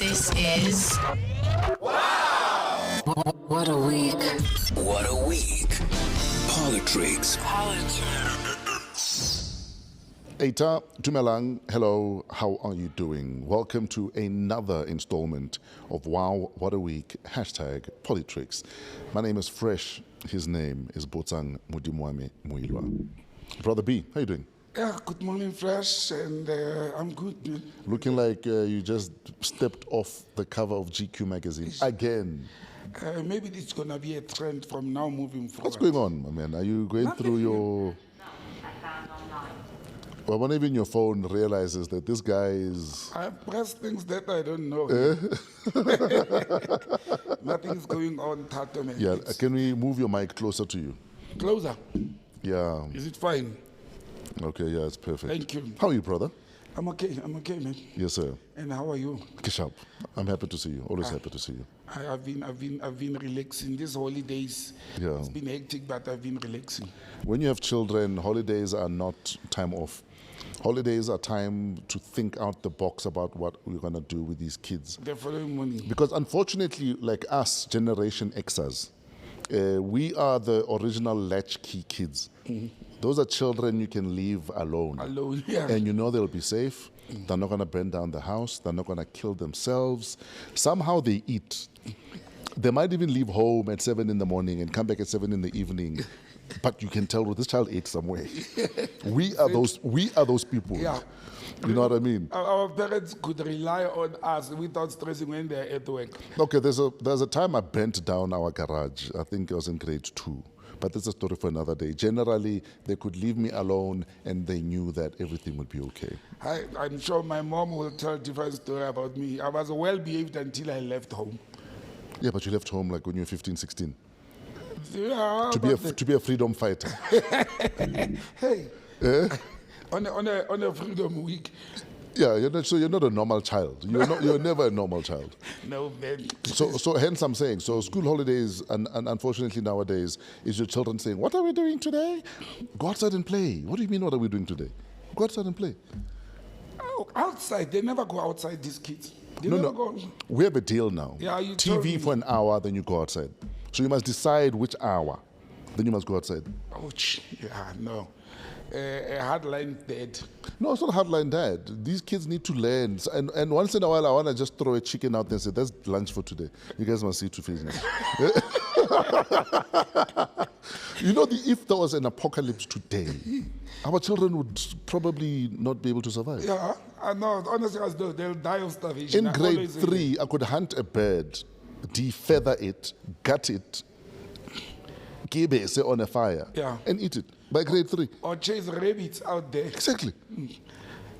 This is What a week. What a week. PoliTricks. Eita, Dumelang, hello, how are you doing? Welcome to another installment of Wow, What a Week, hashtag PoliTricks. My name is Fresh, his name is Botsang Modimowame Moiloa. Brother B, how you doing? Yeah, good morning, Fresh, and I'm good, man. Looking like you just stepped off the cover of GQ magazine again. Maybe it's going to be a trend from now moving forward. What's going on, my man? Are you going through your... Well, when even your phone realizes that this guy is... I press things that I don't know. Nothing's going on, Tato, man. Yeah, can we move your mic closer to you? Closer. Yeah. Is it fine? Okay, yeah, it's perfect. Thank you. How are you, brother? I'm okay, man. Yes, sir. And how are you? Kishap, I'm happy to see you. Always happy to see you. I've been relaxing. These holidays, Yeah. it's been hectic, but I've been relaxing. When you have children, holidays are not time off. Holidays are time to think out the box about what we're going to do with these kids. The following morning. Because unfortunately, like us, Generation Xers, we are the original latchkey kids. Mm-hmm. Those are children you can leave alone. Alone, yeah. And you know they'll be safe. They're not going to burn down the house. They're not going to kill themselves. Somehow they eat. They might even leave home at 7 in the morning and come back at 7 in the evening. But you can tell well, this child ate somewhere. We are those people. Yeah. You know what I mean? Our parents could rely on us without stressing when they're at work. Okay, there's a time I bent down our garage. I think I was in grade 2. But that's a story for another day. Generally, they could leave me alone and they knew that everything would be okay. I'm sure my mom will tell a different story about me. I was well behaved until I left home. Yeah, but you left home like when you were 15, 16. Yeah, to be a freedom fighter. Hey, on a freedom week. Yeah, you're not a normal child. You're never a normal child. No, man. So hence I'm saying, so school holidays, and unfortunately nowadays, is your children saying, what are we doing today? Go outside and play. What do you mean, what are we doing today? Go outside and play. Oh, outside. They never go outside, these kids. They No. never go. We have a deal now. Yeah, you told me. TV for an hour, then you go outside. So you must decide which hour, then you must go outside. Ouch. Yeah, no. A hardline dad. No, it's not hardline dad. These kids need to learn. And once in a while, I want to just throw a chicken out there and say, that's lunch for today. You guys must see to finish. You know, if there was an apocalypse today, our children would probably not be able to survive. Yeah, I know. Honestly, as though they'll die of starvation. In grade 3, I could hunt a bird, defeather it, gut it, say on a fire, and eat it by grade 3. Or chase rabbits out there. Exactly.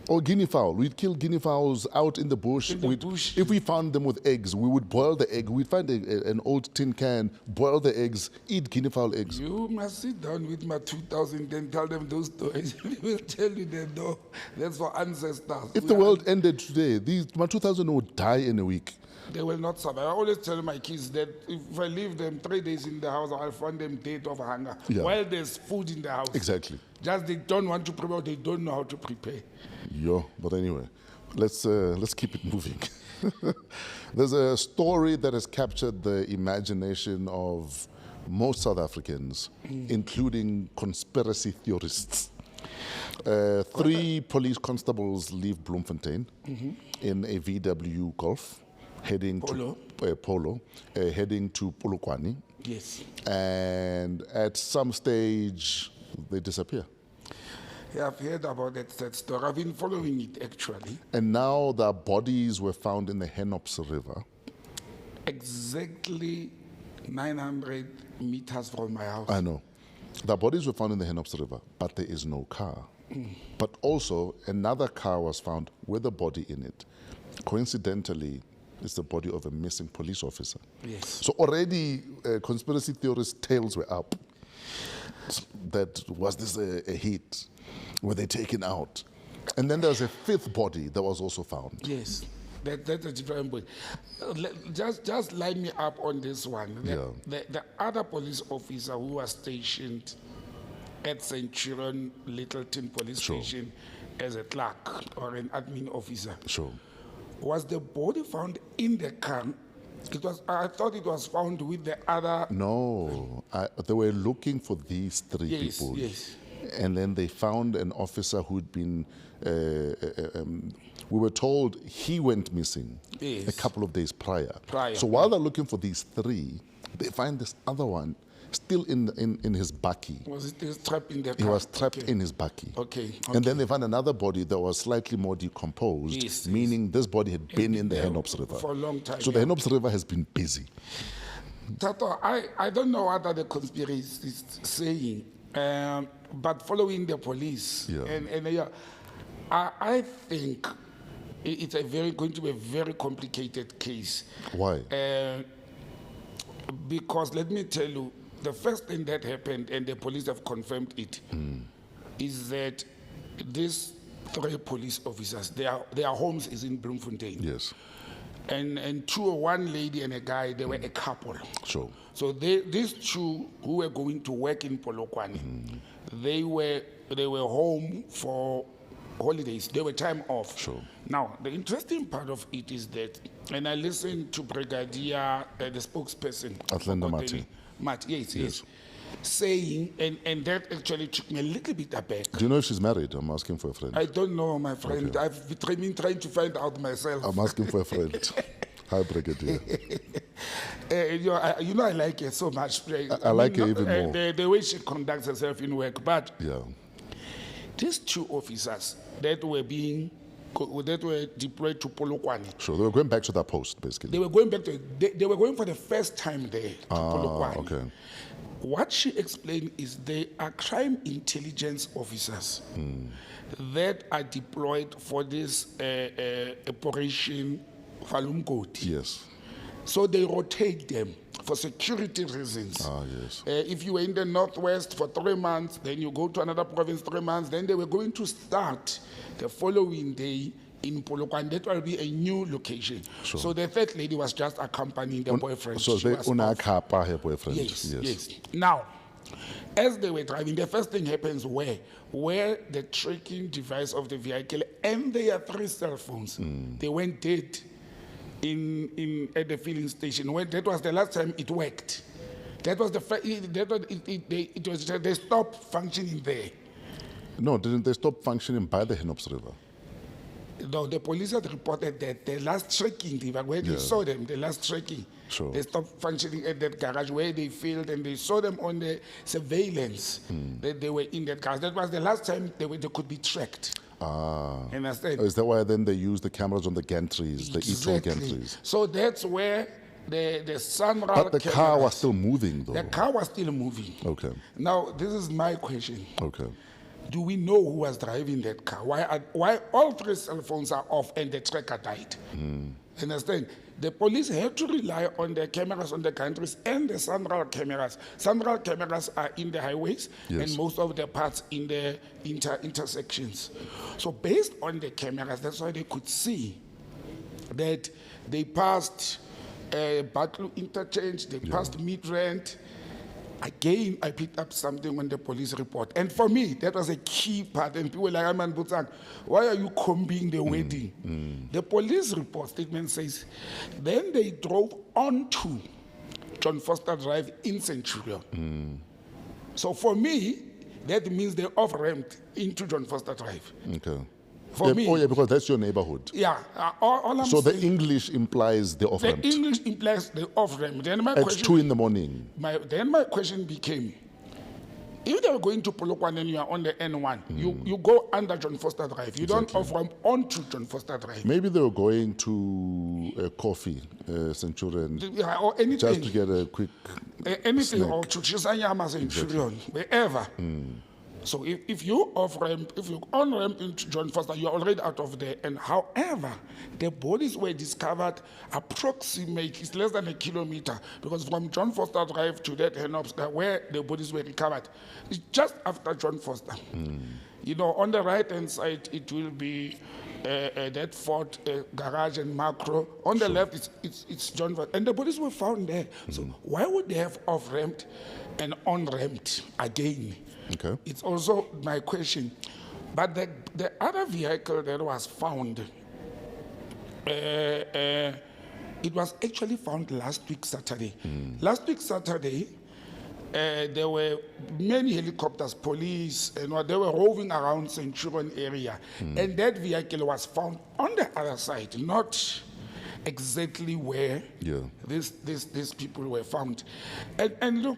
Or guinea fowl. We'd kill guinea fowls out in the bush. If we found them with eggs, we would boil the egg. We'd find an old tin can, boil the eggs, eat guinea fowl eggs. You must sit down with my 2000 and tell them those stories. They will tell you that, no, that's for ancestors. If the world ended today, my 2000 would die in a week. They will not survive. I always tell my kids that if I leave them 3 days in the house, I'll find them dead of hunger. Yeah. While there's food in the house. Exactly. Just they don't want to prepare, they don't know how to prepare. But anyway, let's keep it moving. There's a story that has captured the imagination of most South Africans, including conspiracy theorists. 3 police constables leave Bloemfontein in a VW Golf, heading to heading to Polokwane. Yes. And at some stage, they disappear. Yeah, I've heard about that story. I've been following it, actually. And now their bodies were found in the Henops River. Exactly 900 meters from my house. I know. Their bodies were found in the Henops River, but there is no car. But also, another car was found with a body in it. Coincidentally, it's the body of a missing police officer. Yes. So already conspiracy theorists' tails were up. That was this a hit? Were they taken out? And then there's a 5th body that was also found. Yes. That's a different point. Just line me up on this one. The other police officer who was stationed at Centurion Littleton Police Station as a clerk or an admin officer. Sure. Was the body found in the car? I thought it was found with the other. No, they were looking for these three Yes, people. yes. And then they found an officer who'd been, we were told he went missing Yes. a couple of days prior. Prior. So while they're looking for these three, they find this other one still in his bakkie. Was it still trapped in the car? He was trapped Okay. in his bakkie. Okay, And then they found another body that was slightly more decomposed, Yes, meaning this body had been in the there Henops River. for a long time, So the yeah. Henops River has been busy. Tato, I don't know what other conspiracies is saying, but following the police, Yeah. and I think it's going to be a very complicated case. Why? Because let me tell you, the first thing that happened, and the police have confirmed it, is that these three police officers, their homes is in Bloemfontein. Yes, And two, one lady and a guy, they were a couple. sure. So these two who were going to work in Polokwane, they were home for holidays. They were time off. Sure. Now, the interesting part of it is that, and I listened to Brigadier, the spokesperson. Atlanta Martin. Yes. Saying, and that actually took me a little bit aback. Do you know if she's married? I'm asking for a friend. I don't know, my friend. Okay. I've been trying to find out myself. I'm asking for a friend. Hi, Brigadier. I like her so much. I like her even more. The way she conducts herself in work. But Yeah. these two officers that were deployed to Polokwane, Sure. They were going back to that post, basically. they were going back to. They were going for the first time there to Polokwane. Okay. What she explained is they are crime intelligence officers that are deployed for this operation Falumkoti. Yes. So they rotate them for security reasons. Yes. If you were in the northwest for 3 months, then you go to another province 3 months, then they were going to start the following day in Polokwane. That will be a new location. Sure. So the third lady was just accompanying the boyfriend. So She they was una off. kapa her boyfriend. Yes. Now, as they were driving, the first thing happens where the tracking device of the vehicle and their 3 cell phones, they went dead at the filling station. That was the last time it worked. That was they stopped functioning there. No, didn't they stop functioning by the Henops River? No, the police had reported that the last tracking device, where they saw them, the last tracking, Sure. they stopped functioning at that garage where they filmed, and they saw them on the surveillance that they were in that garage. That was the last time they could be tracked. Understand? Is that why then they use the cameras on the gantries, the e-toll gantries? So that's where the sunrise. But the car was still moving, though. The car was still moving. Okay. Now, this is my question. Okay. Do we know who was driving that car? Why all 3 cell phones are off and the tracker died? Understand? The police had to rely on the cameras on the countries and the Sunral cameras. Sunral cameras are in the highways and most of the parts in the intersections. So based on the cameras, that's why they could see that they passed Batlu interchange, they passed Midrand. Again, I picked up something on the police report. And for me, that was a key part. And people were like, man, Botsang, why are you combing the wedding? The police report statement says, then they drove onto John Foster Drive in Centurion. So for me, that means they off-ramped into John Foster Drive. Okay. For me. Oh, yeah, because that's your neighborhood. Yeah. All I'm So the saying, English implies the the off-ramp. English implies the off-ramp. Then my It's question, 2 in the morning. my question became, if they were going to Polokwane and you are on the N1, you go under John Foster Drive. You don't off-ramp onto John Foster Drive. Maybe they were going to Coffee, Centurion, Yeah, or anything. just to get a quick Anything, snack. or to Chisanyama Centurion, wherever. So if you off-ramp, if you on-ramp into John Foster, you're already out of there. And however, the bodies were discovered approximately, it's less than 1 kilometer, because from John Foster Drive to that Henops, where the bodies were recovered, it's just after John Foster. You know, on the right-hand side, it will be that Ford garage and macro. On the left, it's John Foster. And the bodies were found there. So why would they have off-ramped and on-ramped again? Okay. It's also my question. But the other vehicle that was found, it was actually found last week Saturday. Last week Saturday, there were many helicopters, police, and they were roving around Centurion area, and that vehicle was found on the other side, not exactly where these people were found. And look,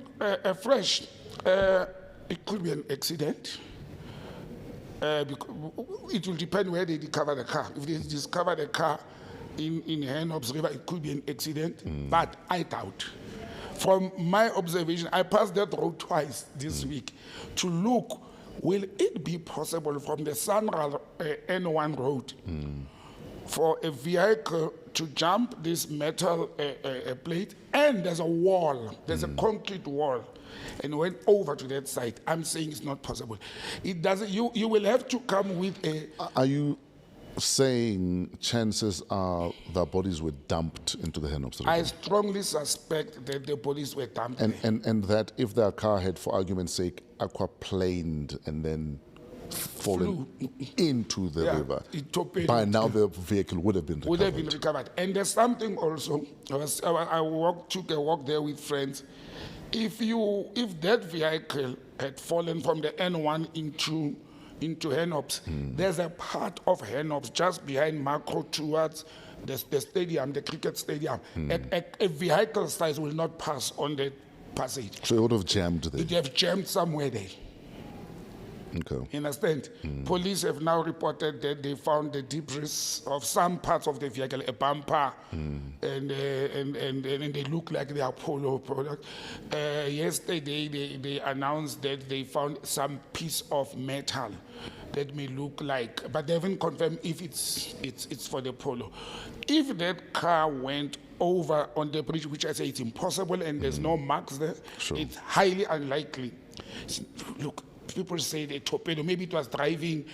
Fresh, it could be an accident. Because it will depend where they discover the car. If they discover the car in Hennops River, it could be an accident, but I doubt. From my observation, I passed that road twice this week to look, will it be possible from the Sanral N1 road for a vehicle to jump this metal plate, and there's a wall, there's a concrete wall, and went over to that side. I'm saying it's not possible. It doesn't. You will have to come with a. Are you saying chances are the bodies were dumped into the Hennops River? I strongly suspect that the bodies were dumped there. And that if their car had, for argument's sake, aquaplaned and then fallen into the river, by now the vehicle would have been recovered. And there's something also. Took a walk there with friends. If that vehicle had fallen from the N1 into Hennops, there's a part of Hennops just behind Macro towards the stadium, the cricket stadium. A vehicle size will not pass on the passage. So it would have jammed there. It would have jammed somewhere there. Okay. You understand? Police have now reported that they found the debris of some parts of the vehicle, a bumper, and they look like they are Polo products. Yesterday, they announced that they found some piece of metal that may look like, but they haven't confirmed if it's for the Polo. If that car went over on the bridge, which I say it's impossible, and there's no marks there, it's highly unlikely. Look. People say the torpedo, maybe it was driving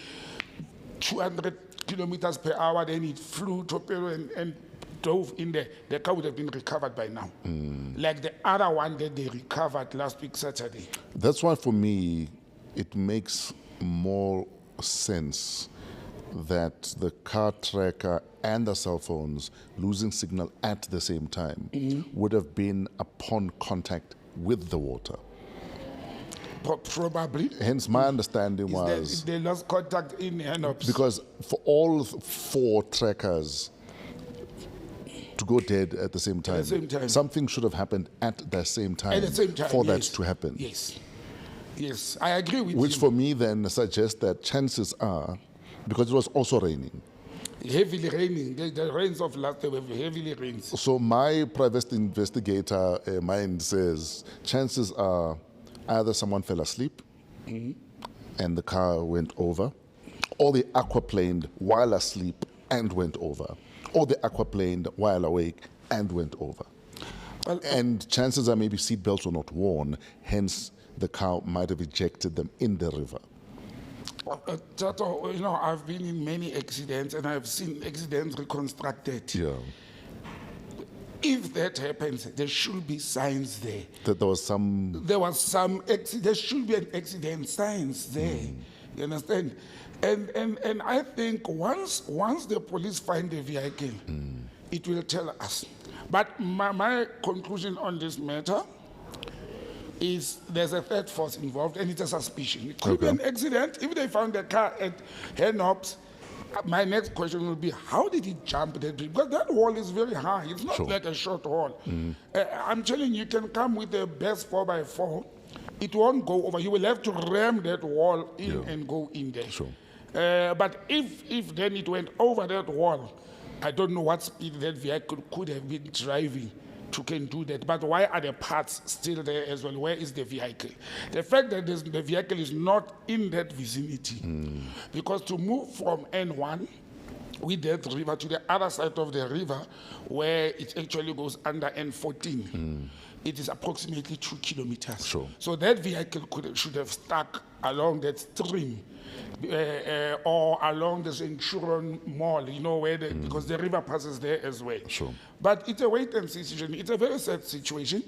200 kilometers per hour, then it flew torpedo and dove in there. The car would have been recovered by now. Like the other one that they recovered last week Saturday. That's why for me, it makes more sense that the car tracker and the cell phones losing signal at the same time would have been upon contact with the water. Probably. Hence, my understanding was they lost contact in Hennops. Because for all four trackers to go dead at the same time, something should have happened at the same time, for that to happen. Yes, I agree with you. Which for me then suggests that chances are, because it was also raining. Heavily raining. The rains of last day were heavily rains. So my private investigator mind says chances are either someone fell asleep and the car went over, or they aquaplaned while asleep and went over, or they aquaplaned while awake and went over. Well, and chances are maybe seat belts were not worn, hence the car might have ejected them in the river. Tato, I've been in many accidents and I've seen accidents reconstructed. Yeah. If that happens, there should be signs there. That there was some. There should be an accident signs there. You understand? And I think once the police find the vehicle, it will tell us. But my conclusion on this matter is there's a third force involved and it's a suspicion. It could be an accident. If they found the car at Hennops, my next question will be, how did he jump that bridge? Because that wall is very high. It's not like a short wall. I'm telling you, can come with a best 4x4. It won't go over. You will have to ram that wall in and go in there. But if then it went over that wall, I don't know what speed that vehicle could have been driving to can do that. But why are the parts still there as well? Where is the vehicle? The fact that the vehicle is not in that vicinity, because to move from N1 with that river to the other side of the river, where it actually goes under N14, it is approximately 2 kilometers. So that vehicle should have stuck along that stream or along the Centurion Mall, you know, where because the river passes there as well. Sure. But it's a wait-and-see situation. It's a very sad situation.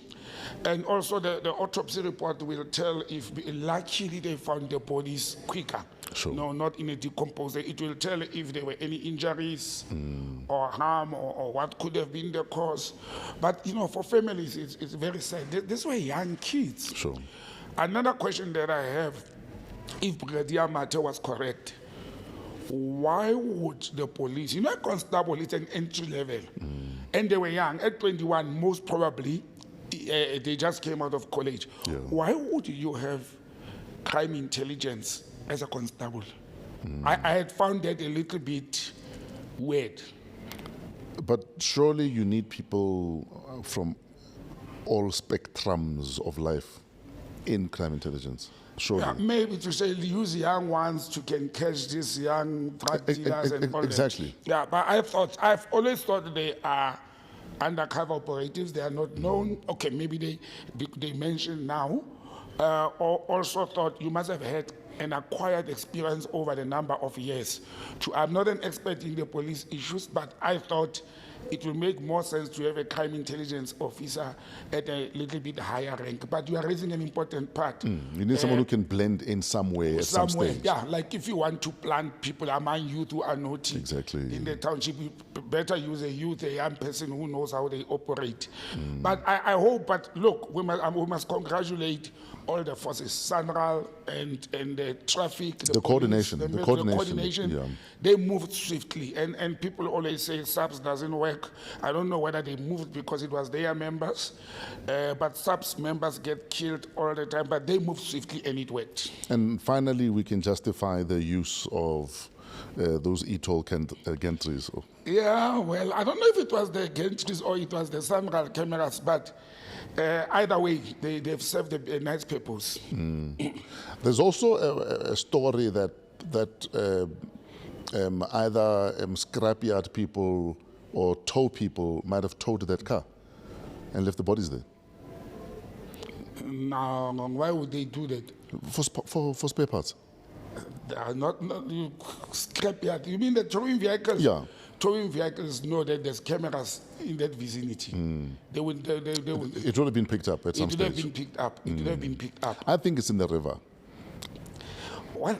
And also the autopsy report will tell if luckily they found the bodies quicker. Sure. No, not in a decomposer. It will tell if there were any injuries or harm or what could have been the cause. But, you know, for families, it's very sad. These were young kids. Sure. Another question that I have, if Brigadier Mate was correct, why would the police, you know, a constable, it's an entry level, and they were young, at 21, most probably, they just came out of college. Yeah. Why would you have crime intelligence as a constable? I had found that a little bit weird. But surely you need people from all spectrums of life in crime intelligence. Surely. Yeah, maybe to say use young ones to can catch these young drug dealers and all exactly. that. Yeah, but I've always thought they are undercover operatives. They are not known. Okay, maybe they mentioned now. Or also thought you must have had an acquired experience over the number of years. I'm not an expert in the police issues, but I thought it will make more sense to have a crime intelligence officer at a little bit higher rank. But you are raising an important part. You need someone who can blend in some way at some Somewhere, stage. yeah, like if you want to plant people among youth who are naughty Exactly. in the township, you better use a youth, a young person who knows how they operate. But I hope, but look, we must congratulate all the forces, Sanral and the traffic, the coordination, police, the the coordination, yeah. They moved swiftly. And people always say SAPS doesn't work. I don't know whether they moved because it was their members, but SAPS members get killed all the time, but they moved swiftly and it worked. And finally, we can justify the use of those e-toll gantries. Yeah, well, I don't know if it was the gantries or it was the Sanral cameras, but either way, they've served a nice purpose. There's also a story that either scrapyard people or tow people might have towed that car and left the bodies there. Now, why would they do that? For spare parts. They are not you scrapyard. You mean the towing vehicles? Yeah. Towing vehicles know that there's cameras in that vicinity. They would. It would have been picked up at some It would have stage. been picked up. It would have been picked up. I think it's in the river. Well,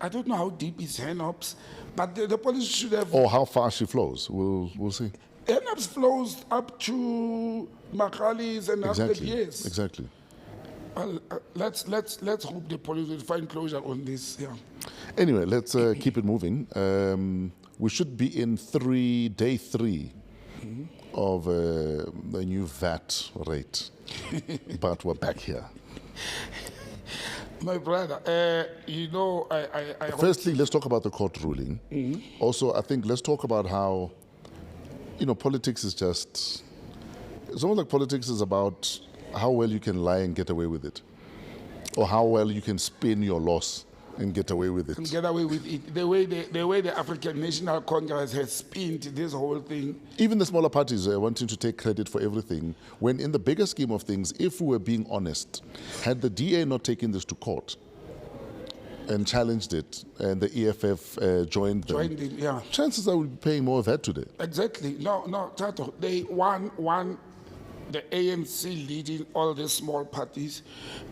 I don't know how deep is Henops, but the police should have. Or how far she flows. We'll see. Henops flows up to Makali's and up the years. Exactly. Well, let's hope the police will find closure on this. Yeah. Anyway, let's keep it moving. We should be in day three of the new VAT rate, but we're back here. My brother, you know, I Firstly, let's talk about the court ruling. Also, I think let's talk about how, you know, politics is just, it's almost like politics is about how well you can lie and get away with it, or how well you can spin your loss and get away with it. get away with it. The way the African National Congress has spinned this whole thing. Even the smaller parties are wanting to take credit for everything, when in the bigger scheme of things, if we were being honest, had the DA not taken this to court and challenged it, and the EFF joined them, Joined in, yeah. chances are we'd be paying more VAT today. Exactly. No, Tato. They won. The ANC leading all the small parties,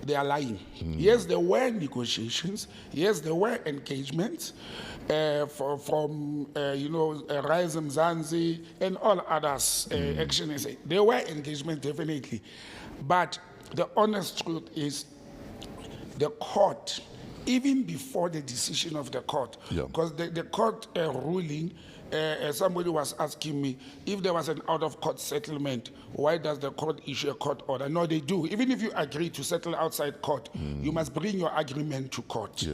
they are lying. Yes, there were negotiations. Yes, there were engagements from Rise Mzansi and all others, Action SA. There were engagements, definitely. But the honest truth is the court, even before the decision of the court, because the court ruling, somebody was asking me, if there was an out-of-court settlement, why does the court issue a court order? No, they do. Even if you agree to settle outside court, you must bring your agreement to court,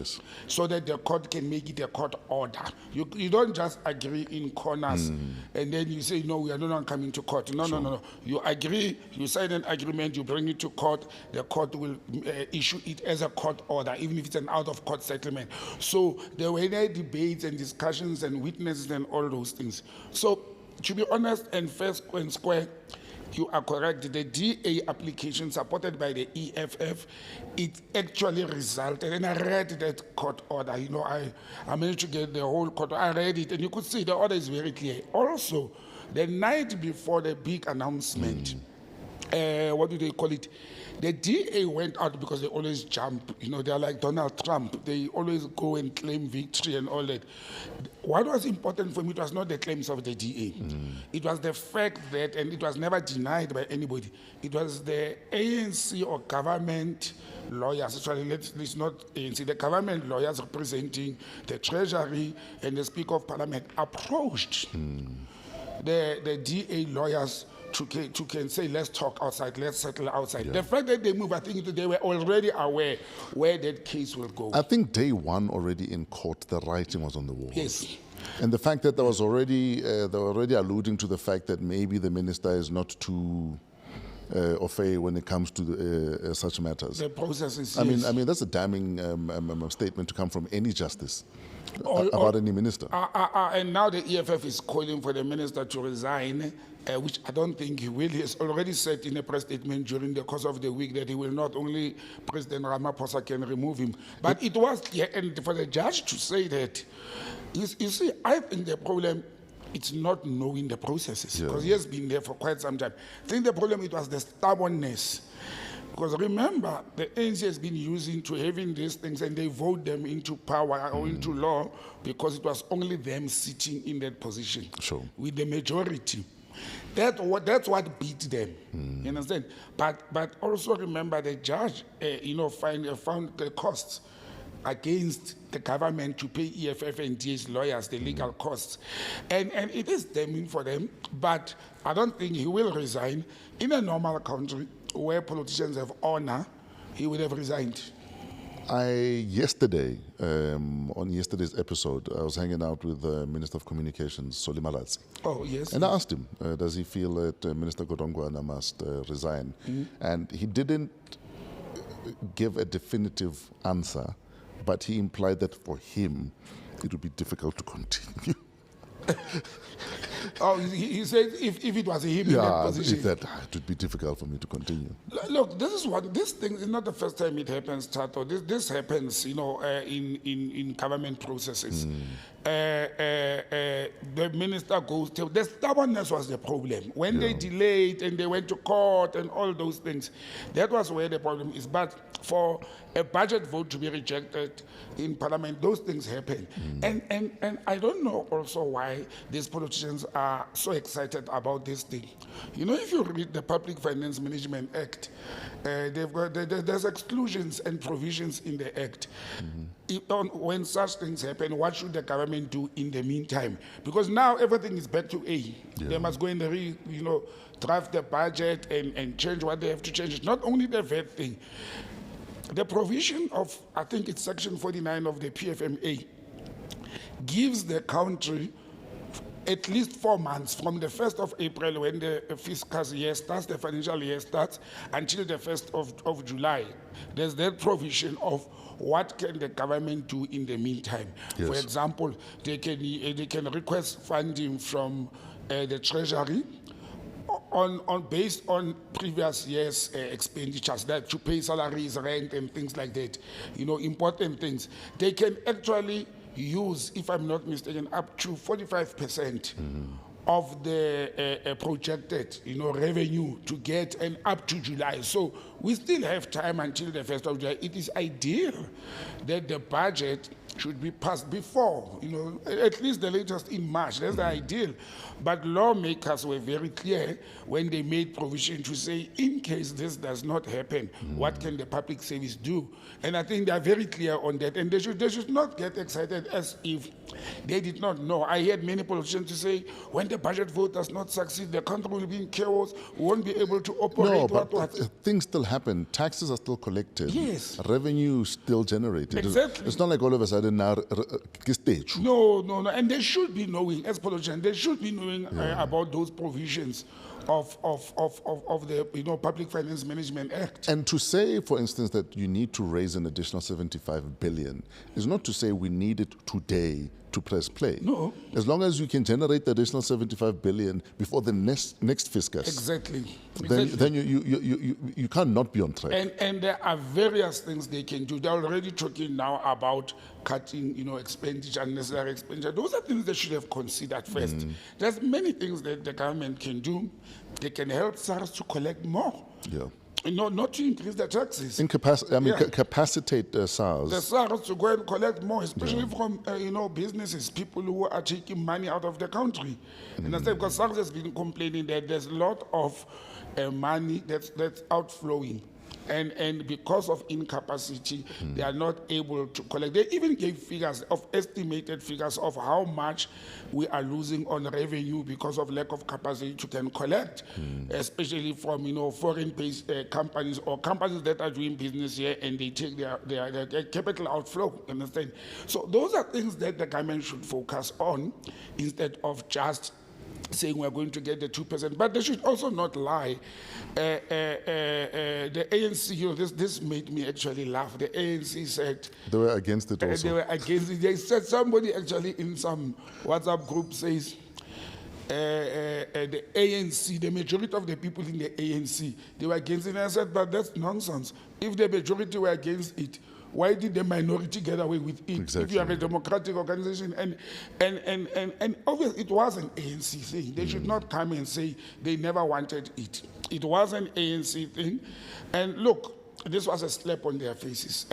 so that the court can make it a court order. You don't just agree in corners and then you say, no, we are not coming to court. No. You agree, you sign an agreement, you bring it to court, the court will issue it as a court order, even if it's an out-of-court settlement. So there were debates and discussions and witnesses and all those things. So, to be honest and fair and square, You are correct. The DA application supported by the EFF, it actually resulted, and I read that court order. You know, I managed to get the whole court. I read it, and you could see the order is very clear. Also, the night before the big announcement, what do they call it? The DA went out because they always jump. You know, they're like Donald Trump. They always go and claim victory and all that. What was important for me, it was not the claims of the DA. It was the fact that, and it was never denied by anybody, it was the ANC or government lawyers, actually, let's not ANC, the government lawyers representing the Treasury and the Speaker of Parliament approached the DA lawyers to can say, let's talk outside, let's settle outside. Yeah. The fact that they moved, I think they were already aware where that case will go. I think day one already in court, the writing was on the wall. Yes. And the fact that there was already, they were already alluding to the fact that maybe the minister is not too au fait when it comes to such matters. The process is, I mean, that's a damning statement to come from any justice about any minister. And now the EFF is calling for the minister to resign, which I don't think he will. He has already said in a press statement during the course of the week that he will not, only President Ramaphosa can remove him. But it was, and for the judge to say that, you see, I think the problem, it's not knowing the processes, because he has been there for quite some time. I think the problem, it was the stubbornness. Because remember, the ANC has been using to having these things, and they vote them into power or into law because it was only them sitting in that position with the majority. That's what beat them. You understand? But also remember, the judge, found the costs against the government to pay EFF and DA's lawyers the legal costs, and it is damning for them. But I don't think he will resign. In a normal country where politicians have honor, he would have resigned. Yesterday, on yesterday's episode, I was hanging out with the Minister of Communications, Solimalatsi. Oh, yes. And I asked him, does he feel that Minister Godongwana must resign? And he didn't give a definitive answer, but he implied that for him, it would be difficult to continue. Oh, he said if it was him in that position. That it would be difficult for me to continue. Look, this thing is not the first time it happens, Tato. This happens, in government processes. The minister goes to, the stubbornness was the problem. When they delayed and they went to court and all those things, that was where the problem is. But for a budget vote to be rejected in Parliament, those things happen. And I don't know also why these politicians are so excited about this thing. If you read the Public Finance Management Act, there's exclusions and provisions in the Act. When such things happen, what should the government do in the meantime? Because now everything is back to A. They must go and draft the budget and change what they have to change. It's not only the VAT thing. The provision of, I think it's Section 49 of the PFMA, gives the country at least 4 months from the 1st of April, when the fiscal year starts, the financial year starts, until the 1st of July. There's that provision of what can the government do in the meantime. For example, they can request funding from the Treasury based on previous years' expenditures, that to pay salaries, rent, and things like that. Important things. They can actually use, if I'm not mistaken, up to 45% of the projected, revenue to get, and up to July. So we still have time until the 1st of July. It is ideal that the budget should be passed before, at least the latest in March. That's the ideal. But lawmakers were very clear when they made provision to say, in case this does not happen, what can the public service do? And I think they are very clear on that. And they should not get excited as if they did not know. I heard many politicians to say, when the budget vote does not succeed, the country will be in chaos, we won't be able to operate. No, but things still happen. Taxes are still collected. Yes. Revenue is still generated. Exactly. It's not like all of a sudden now, No. And they should be knowing, as politicians, they should be knowing about those provisions of the Public Finance Management Act. And to say, for instance, that you need to raise an additional 75 billion is not to say we need it today to press play. No. As long as you can generate the additional 75 billion before the next fiscus. Exactly. Then you can't not be on track. And there are various things they can do. They're already talking now about cutting, expenditure, unnecessary expenditure. Those are things they should have considered first. There's many things that the government can do. They can help SARS to collect more. Yeah. Not to increase the taxes. Capacitate SARS. The SARS to go and collect more, especially from businesses, people who are taking money out of the country. And I say because SARS has been complaining that there's a lot of money that's outflowing. And because of incapacity, they are not able to collect. They even gave estimated figures of how much we are losing on revenue because of lack of capacity to can collect, especially from foreign-based companies or companies that are doing business here and they take their capital outflow. Understand? So those are things that the government should focus on instead of just saying we're going to get the 2%, but they should also not lie. The ANC, this made me actually laugh. The ANC said they were against it also. They were against it. They said somebody actually in some WhatsApp group says the ANC, the majority of the people in the ANC, they were against it. And I said, but that's nonsense. If the majority were against it, why did the minority get away with it? Exactly. If you are a democratic organization, and obviously it was an ANC thing. They should not come and say they never wanted it. It was an ANC thing, and look, this was a slap on their faces.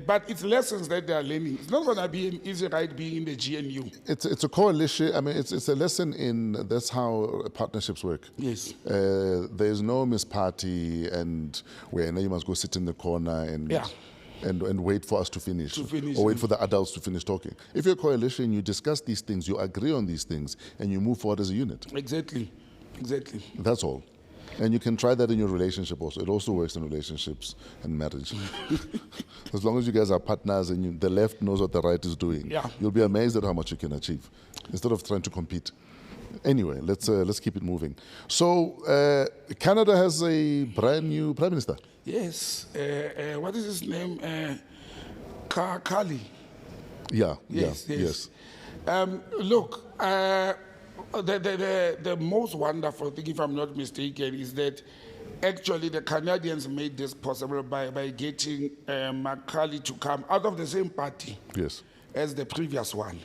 But it's lessons that they are learning. It's not going to be an easy ride being in the GNU. It's a coalition. I mean, it's a lesson in that's how partnerships work. Yes. There's no Miss Party and where you must go sit in the corner and. Yeah. And wait for us to finish, or wait for the adults to finish talking. If you're a coalition, you discuss these things, you agree on these things, and you move forward as a unit. Exactly. That's all. And you can try that in your relationship also. It also works in relationships and marriage. As long as you guys are partners and the left knows what the right is doing, you'll be amazed at how much you can achieve, instead of trying to compete. Anyway, let's keep it moving. So, Canada has a brand new prime minister. Yes. What is his name? Kali. Yeah. Yes. Look, the most wonderful thing, if I'm not mistaken, is that actually the Canadians made this possible by getting Macaulay to come out of the same party as the previous one.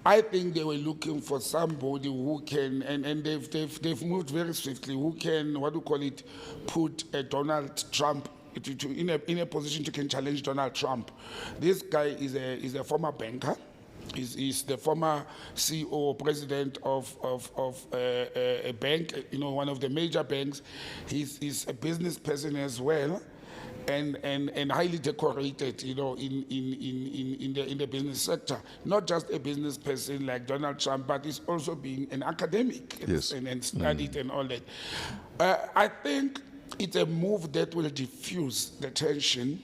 I think they were looking for somebody who can, and they've moved very swiftly, who can, put Donald Trump in a position to can challenge Donald Trump. This guy is a former banker. He's the former CEO or president of a bank, one of the major banks. He's a business person as well. And highly decorated, in the business sector. Not just a business person like Donald Trump, but he's also being an academic and studied and all that. I think it's a move that will diffuse the tension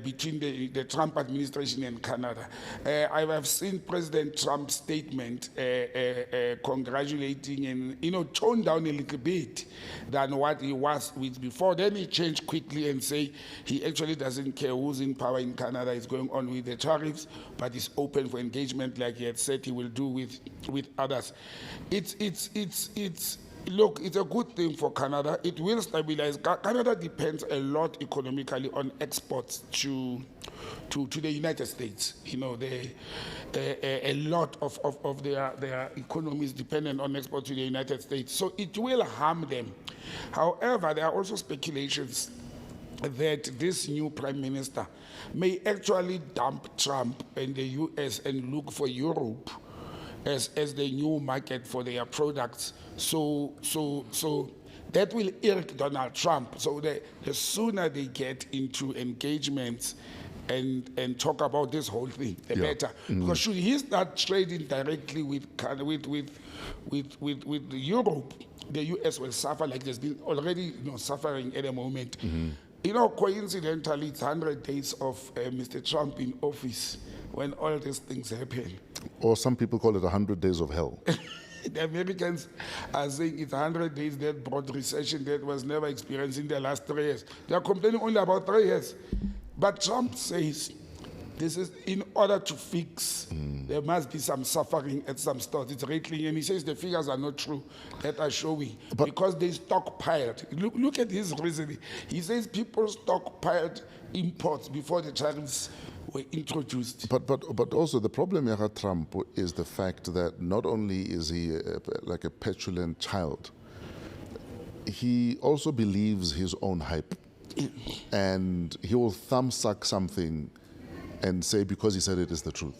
between the Trump administration and Canada. I have seen President Trump's statement congratulating and toned down a little bit than what he was with before. Then he changed quickly and say he actually doesn't care who's in power in Canada. He's going on with the tariffs, but he's open for engagement like he had said he will do with others. Look, it's a good thing for Canada. It will stabilize. Canada depends a lot economically on exports to the United States. A lot of their economy is dependent on export to the United States. So it will harm them. However, there are also speculations that this new prime minister may actually dump Trump and the US and look for Europe as the new market for their products. So that will irk Donald Trump. So the sooner they get into engagements and talk about this whole thing, the better. Because should he start trading directly with Europe, the US will suffer like there's been already suffering at the moment. Coincidentally, it's 100 days of Mr. Trump in office when all these things happen. Or some people call it 100 days of hell. The Americans are saying it's 100 days that brought recession that was never experienced in the last 3 years. They are complaining only about 3 years. But Trump says this is in order to fix, there must be some suffering at some stores. It's rattling, and he says the figures are not true that are showing because they stockpiled. Look at his reasoning. He says people stockpiled imports before the tariffs were introduced. But also the problem here, Trump, is the fact that not only is he like a petulant child, he also believes his own hype, and he will thumbsuck something and say because he said it is the truth,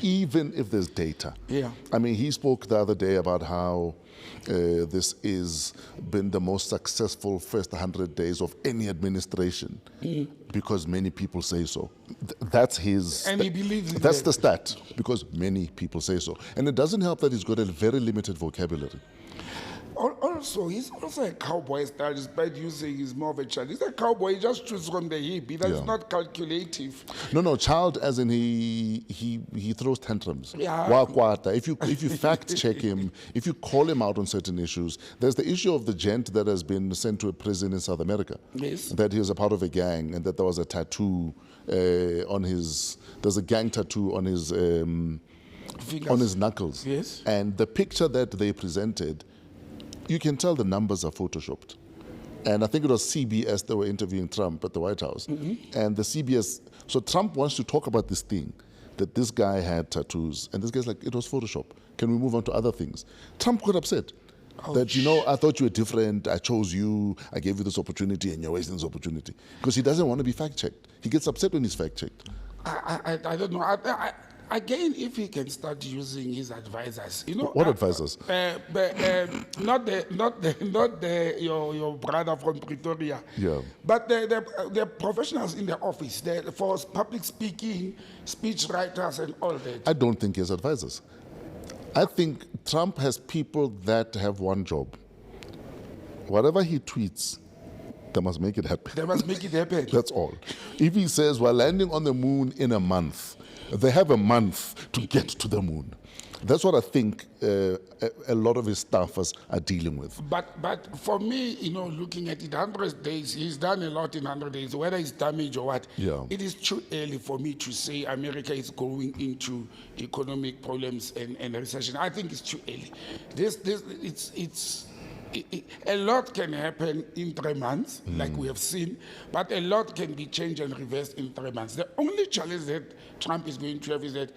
even if there's data. Yeah. I mean, he spoke the other day about how this is been the most successful first 100 days of any administration because many people say so. That's his. And he believes in that's that. the stat, because many people say so. And it doesn't help that he's got a very limited vocabulary. Also, he's also a cowboy style, despite using his more of a child. He's a cowboy, he just shoots from the hip. That's not calculative. No, child as in he throws tantrums. Yeah. Wakwata. If you fact check him, if you call him out on certain issues, there's the issue of the gent that has been sent to a prison in South America. Yes. That he was a part of a gang and that there was a tattoo on his, there's a gang tattoo on his Fingers. on his knuckles. Yes. And the picture that they presented, you can tell the numbers are photoshopped. And I think it was CBS that were interviewing Trump at the White House. And the CBS, so Trump wants to talk about this thing, that this guy had tattoos. And this guy's like, it was Photoshop. Can we move on to other things? Trump got upset. That, I thought you were different. I chose you. I gave you this opportunity and you're wasting this opportunity. Because he doesn't want to be fact-checked. He gets upset when he's fact-checked. I don't know. Again, if he can start using his advisors, What advisors? Not your brother from Pretoria. Yeah. But the professionals in the office, for public speaking, speech writers, and all that. I don't think he has advisors. I think Trump has people that have one job. Whatever he tweets, they must make it happen. They must make it happen. That's all. If he says we're landing on the moon in a month, they have a month to get to the moon. That's what I think a lot of his staffers are dealing with. But for me, looking at it, 100 days, he's done a lot in 100 days, whether it's damage or what. Yeah. It is too early for me to say America is going into economic problems and recession. I think it's too early. A lot can happen in 3 months, like we have seen, but a lot can be changed and reversed in 3 months. The only challenge that Trump is going to have is that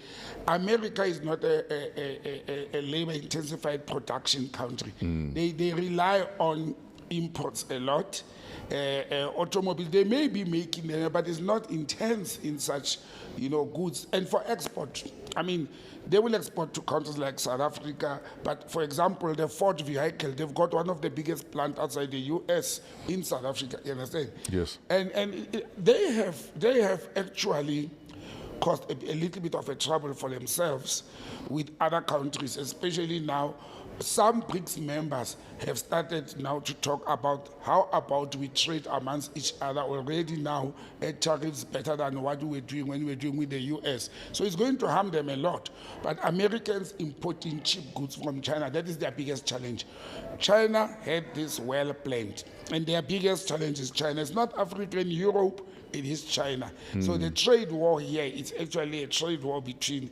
America is not a labor-intensified production country. They rely on imports a lot. Automobiles, they may be making them, but it's not intense in such, goods. And for export, I mean, they will export to countries like South Africa, but for example, the Ford vehicle, they've got one of the biggest plants outside the US in South Africa, you understand? Yes. And they have actually caused a little bit of a trouble for themselves with other countries, especially now. Some BRICS members have started now to talk about how about we trade amongst each other already now at tariffs better than what we were doing when we were doing with the US. So it's going to harm them a lot. But Americans importing cheap goods from China, that is their biggest challenge. China had this well planned. And their biggest challenge is China. It's not Africa and Europe, it is China. So the trade war here, it's actually a trade war between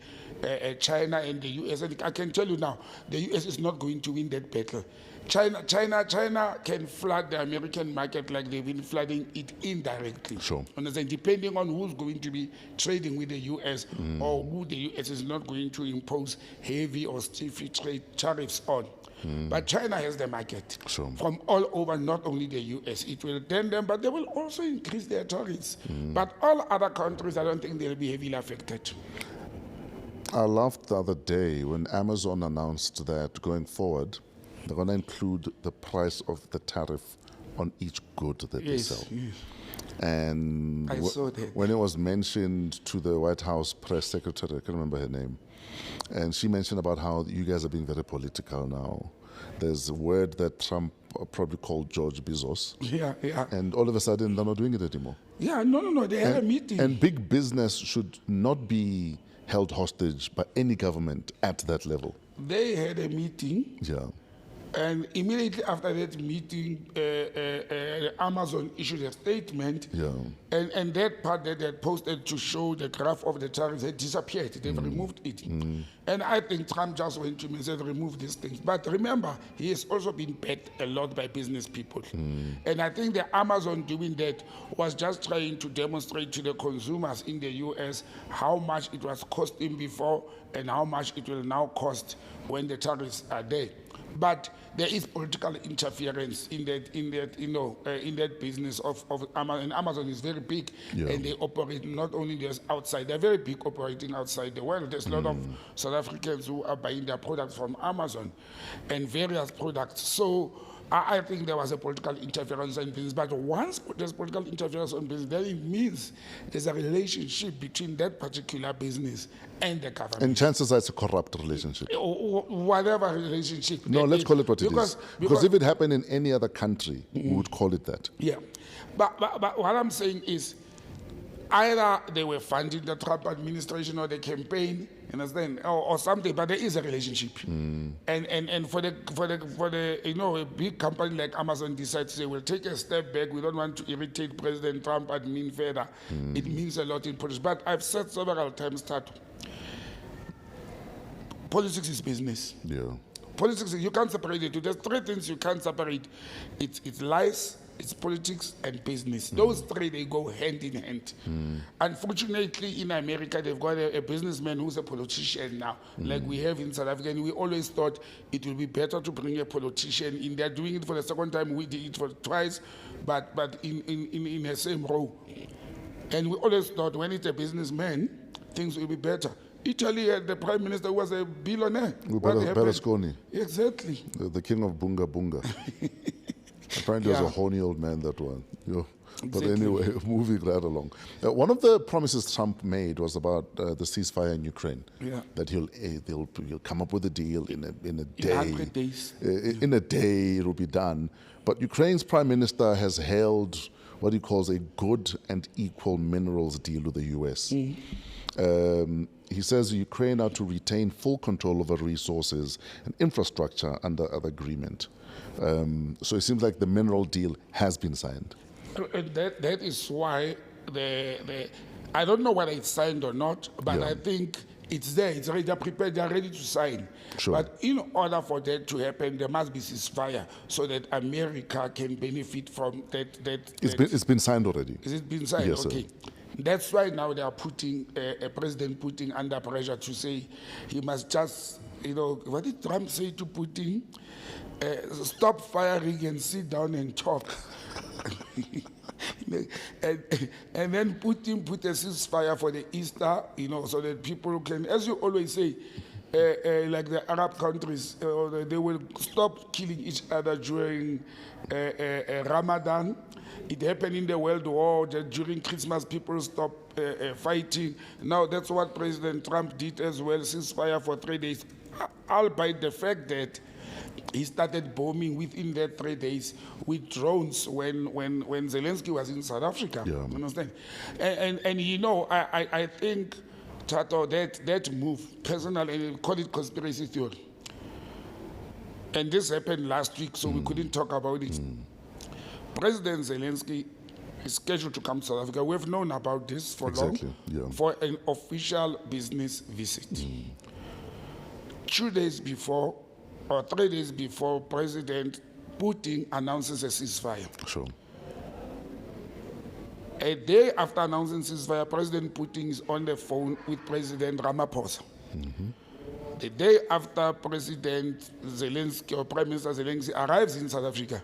China and the US. And I can tell you now, the US is not going to win that battle. China can flood the American market like they've been flooding it indirectly. Sure. Understand? Depending on who's going to be trading with the US or who the US is not going to impose heavy or stiff trade tariffs on. But China has the market from all over, not only the US. It will tend them, but they will also increase their tariffs. But all other countries, I don't think they'll be heavily affected. I laughed the other day when Amazon announced that going forward, they're going to include the price of the tariff on each good that they sell. Yes. And I saw that. when it was mentioned to the White House press secretary, I can't remember her name, and she mentioned about how you guys are being very political now. There's a word that Trump probably called George Bezos. Yeah. And all of a sudden, they're not doing it anymore. Yeah, no, they had a meeting. And big business should not be held hostage by any government at that level. they had a meeting. Yeah. And immediately after that meeting, Amazon issued a statement. Yeah. And that part that they had posted to show the graph of the tariffs had disappeared. They've removed it. And I think Trump just went to me and said, remove these things. But remember, he has also been backed a lot by business people. And I think the Amazon doing that was just trying to demonstrate to the consumers in the US how much it was costing before and how much it will now cost when the tariffs are there. But there is political interference in that business of Amazon. And Amazon is very big, and they operate not only just outside, they're very big operating outside the world. There's a lot of South Africans who are buying their products from Amazon and various products. So I think there was a political interference in business, but once there's political interference on business, then it means there's a relationship between that particular business and the government. And chances are it's a corrupt relationship. Or whatever relationship. No, let's call it what it is. Because if it happened in any other country, we would call it that. Yeah. But what I'm saying is, either they were funding the Trump administration or the campaign, understand, or something. But there is a relationship, and for the a big company like Amazon decides they will take a step back. We don't want to irritate President Trump admin further. It means a lot in politics. But I've said several times that politics is business. Yeah. Politics, you can't separate it. There's three things you can't separate. It's lies, it's politics, and business. Those three, they go hand in hand. Unfortunately, in America, they've got a businessman who's a politician now, like we have in South Africa. And we always thought it would be better to bring a politician in. They're doing it for the second time. We did it for twice, but in the same row. And we always thought when it's a businessman, things will be better. Italy had the prime minister who was a billionaire. Berlusconi. Exactly. The king of Bunga Bunga. Apparently was a horny old man, that one. But anyway, moving right along. One of the promises Trump made was about the ceasefire in Ukraine. Yeah. That he'll come up with a deal in a day. In 100 days. In a day, it'll be done. But Ukraine's prime minister has held what he calls a good and equal minerals deal with the US. He says Ukraine are to retain full control over resources and infrastructure under the agreement. So it seems like the mineral deal has been signed. That is why I don't know whether it's signed or not, but I think it's there. It's already prepared. They're ready to sign. Sure. But in order for that to happen, there must be ceasefire so that America can benefit from that. It's been signed already. Is it been signed? Yes, okay. Sir. That's why now they are putting a president putting under pressure to say he must just, what did Trump say to Putin? Stop firing and sit down and talk. and then Putin put a ceasefire for the Easter, so that people can, as you always say, like the Arab countries, they will stop killing each other during Ramadan. It happened in the World War. During Christmas, people stop fighting. Now, that's what President Trump did as well, ceasefire for 3 days. Albeit the fact that he started bombing within that 3 days with drones when Zelensky was in South Africa. Yeah. You understand? And I think, Tato, that move, personal, and call it conspiracy theory. And this happened last week, so we couldn't talk about it. President Zelensky is scheduled to come to South Africa. We've known about this for long, for an official business visit. 2 days before, or 3 days before, President Putin announces a ceasefire. Sure. A day after announcing ceasefire, President Putin is on the phone with President Ramaphosa. The day after President Zelensky or Prime Minister Zelensky arrives in South Africa,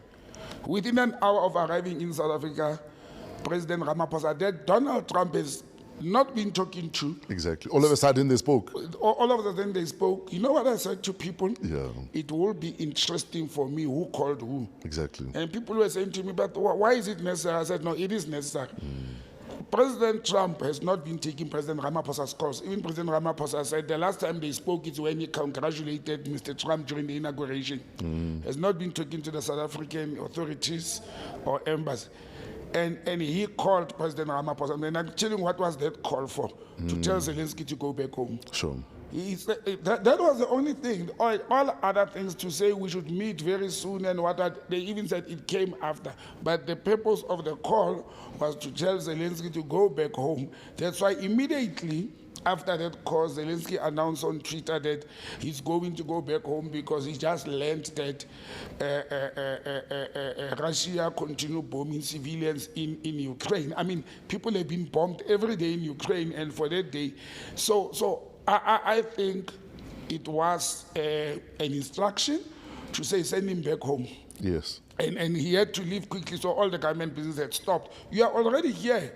within an hour of arriving in South Africa, President Ramaphosa, that Donald Trump has not been talking to. Exactly. All of a sudden they spoke. All of a sudden they spoke. You know what I said to people? Yeah. It will be interesting for me who called who. Exactly. And people were saying to me, but why is it necessary? I said, no, it is necessary. President Trump has not been taking President Ramaphosa's calls. Even President Ramaphosa said the last time they spoke is when he congratulated Mr. Trump during the inauguration. Has not been talking to the South African authorities or embassy. And he called President Ramaphosa. And I'm telling you what was that call for? To tell Zelensky to go back home. Sure. That was the only thing. All other things to say we should meet very soon and they even said it came after. But the purpose of the call was to tell Zelensky to go back home. That's why immediately after that call, Zelensky announced on Twitter that he's going to go back home because he just learned that Russia continue bombing civilians in Ukraine. I mean, people have been bombed every day in Ukraine, and for that day. So I think it was an instruction to say send him back home. Yes. And he had to leave quickly, so all the government business had stopped. You are already here.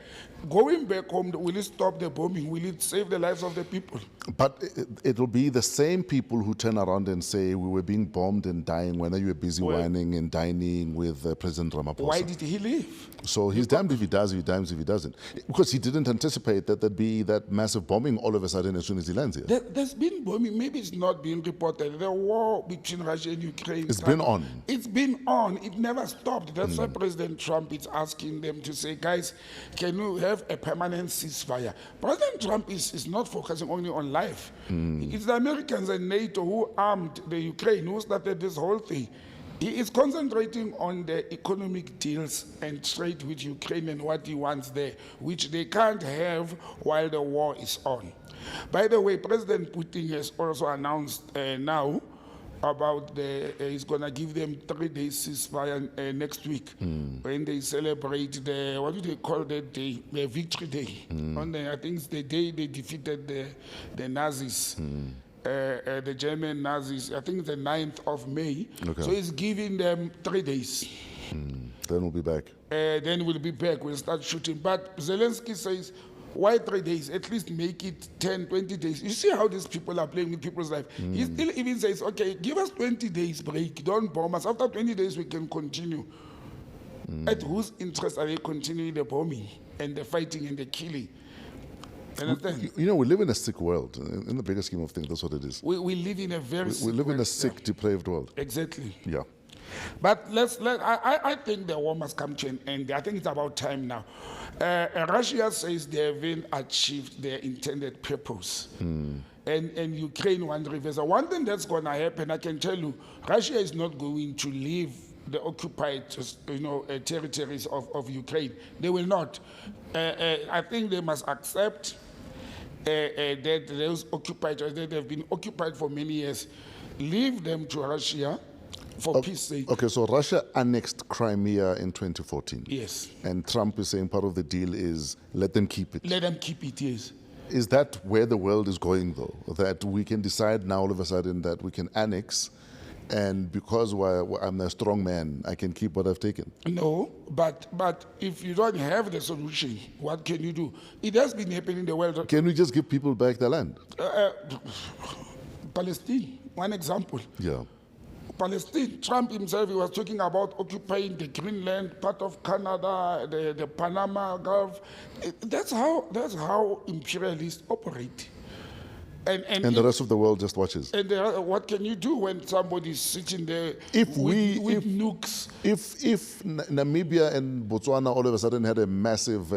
Going back home, will it stop the bombing? Will it save the lives of the people? But it will be the same people who turn around and say we were being bombed and dying when you were busy whining and dining with President Ramaphosa. Why did he leave? So he's damned if he does, he's damned if he doesn't. Because he didn't anticipate that there'd be that massive bombing all of a sudden as soon as he lands here. There's been bombing. Maybe it's not being reported. The war between Russia and Ukraine. It's been on. It's been on. It never stopped. That's why President Trump is asking them to say, guys, can you have a permanent ceasefire? President Trump is not focusing only on life. It's the Americans and NATO who armed the Ukraine, who started this whole thing. He is concentrating on the economic deals and trade with Ukraine and what he wants there, which they can't have while the war is on. By the way, President Putin has also announced now about he's going to give them 3 days ceasefire next week when they celebrate what do they call that day? The Victory Day. I think it's the day they defeated the Nazis. The German Nazis, I think it's the 9th of May. Okay. So he's giving them 3 days. Then we'll be back. Then we'll be back. We'll start shooting. But Zelensky says, why 3 days? At least make it 10, 20 days. You see how these people are playing with people's life. He still even says, okay, give us 20 days break. Don't bomb us. After 20 days, we can continue. At whose interest are they continuing the bombing and the fighting and the killing? Understand? You know, we live in a sick world. In the bigger scheme of things, that's what it is. We live in a very sick world. We live in a sick, yeah. depraved world. Exactly. Yeah. But I think the war must come to an end. I think it's about time now. Russia says they haven't achieved their intended purpose. And Ukraine wants reversal. One thing that's going to happen, I can tell you, Russia is not going to leave the occupied territories of Ukraine. They will not. I think they must accept that those occupied, that have been occupied for many years, leave them to Russia for peace sake. Okay, so Russia annexed Crimea in 2014. Yes. And Trump is saying part of the deal is let them keep it. Let them keep it, yes. Is that where the world is going, though? That we can decide now all of a sudden that we can annex, and because I'm a strong man, I can keep what I've taken? No, but if you don't have the solution, what can you do? It has been happening in the world. Can we just give people back their land? Palestine, one example. Yeah. Palestine, Trump himself, he was talking about occupying the Greenland, part of Canada, the Panama Gulf. That's how imperialists operate. And the rest of the world just watches. And what can you do when somebody's sitting there with nukes? If Namibia and Botswana all of a sudden had a massive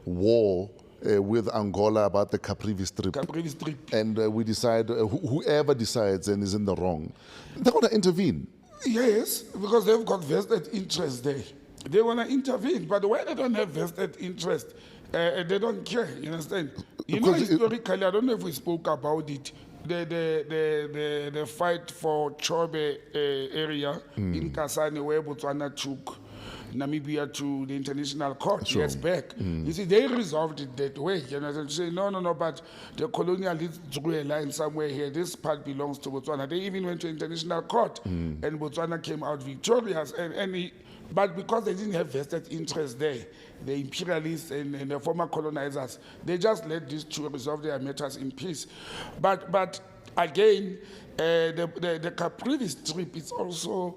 war with Angola about the Caprivi Strip. And we decide, whoever decides and is in the wrong, they're going to intervene. Yes, because they've got vested interest there. They want to intervene, but why they don't have vested interest? They don't care, you understand? You know, historically, I don't know if we spoke about it, the fight for Chobe area in Kasane, where Botswana took Namibia to the international court years back. You see, they resolved it that way. You know, they say, no, but the colonialists drew a line somewhere here. This part belongs to Botswana. They even went to international court, and Botswana came out victorious. But because they didn't have vested interest there, the imperialists and the former colonizers, they just let these two resolve their matters in peace. But again, the Caprivi Strip is also,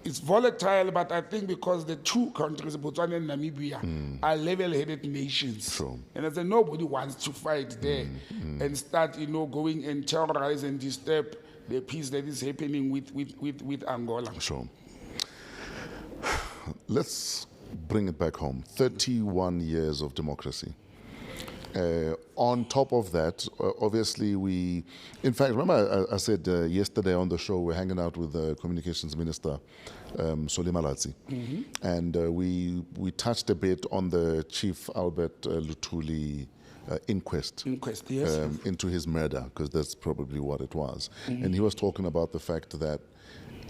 it's volatile, but I think because the two countries, Botswana and Namibia, are level-headed nations. Sure. And I said, nobody wants to fight there and start, going and terrorize and disturb the peace that is happening with Angola. Sure. Let's bring it back home. 31 years of democracy. On top of that, obviously in fact, remember I said yesterday on the show, we're hanging out with the Communications Minister, Soli Malatsi, and we touched a bit on the Chief Albert Luthuli inquest Yes. into his murder, because that's probably what it was. And he was talking about the fact that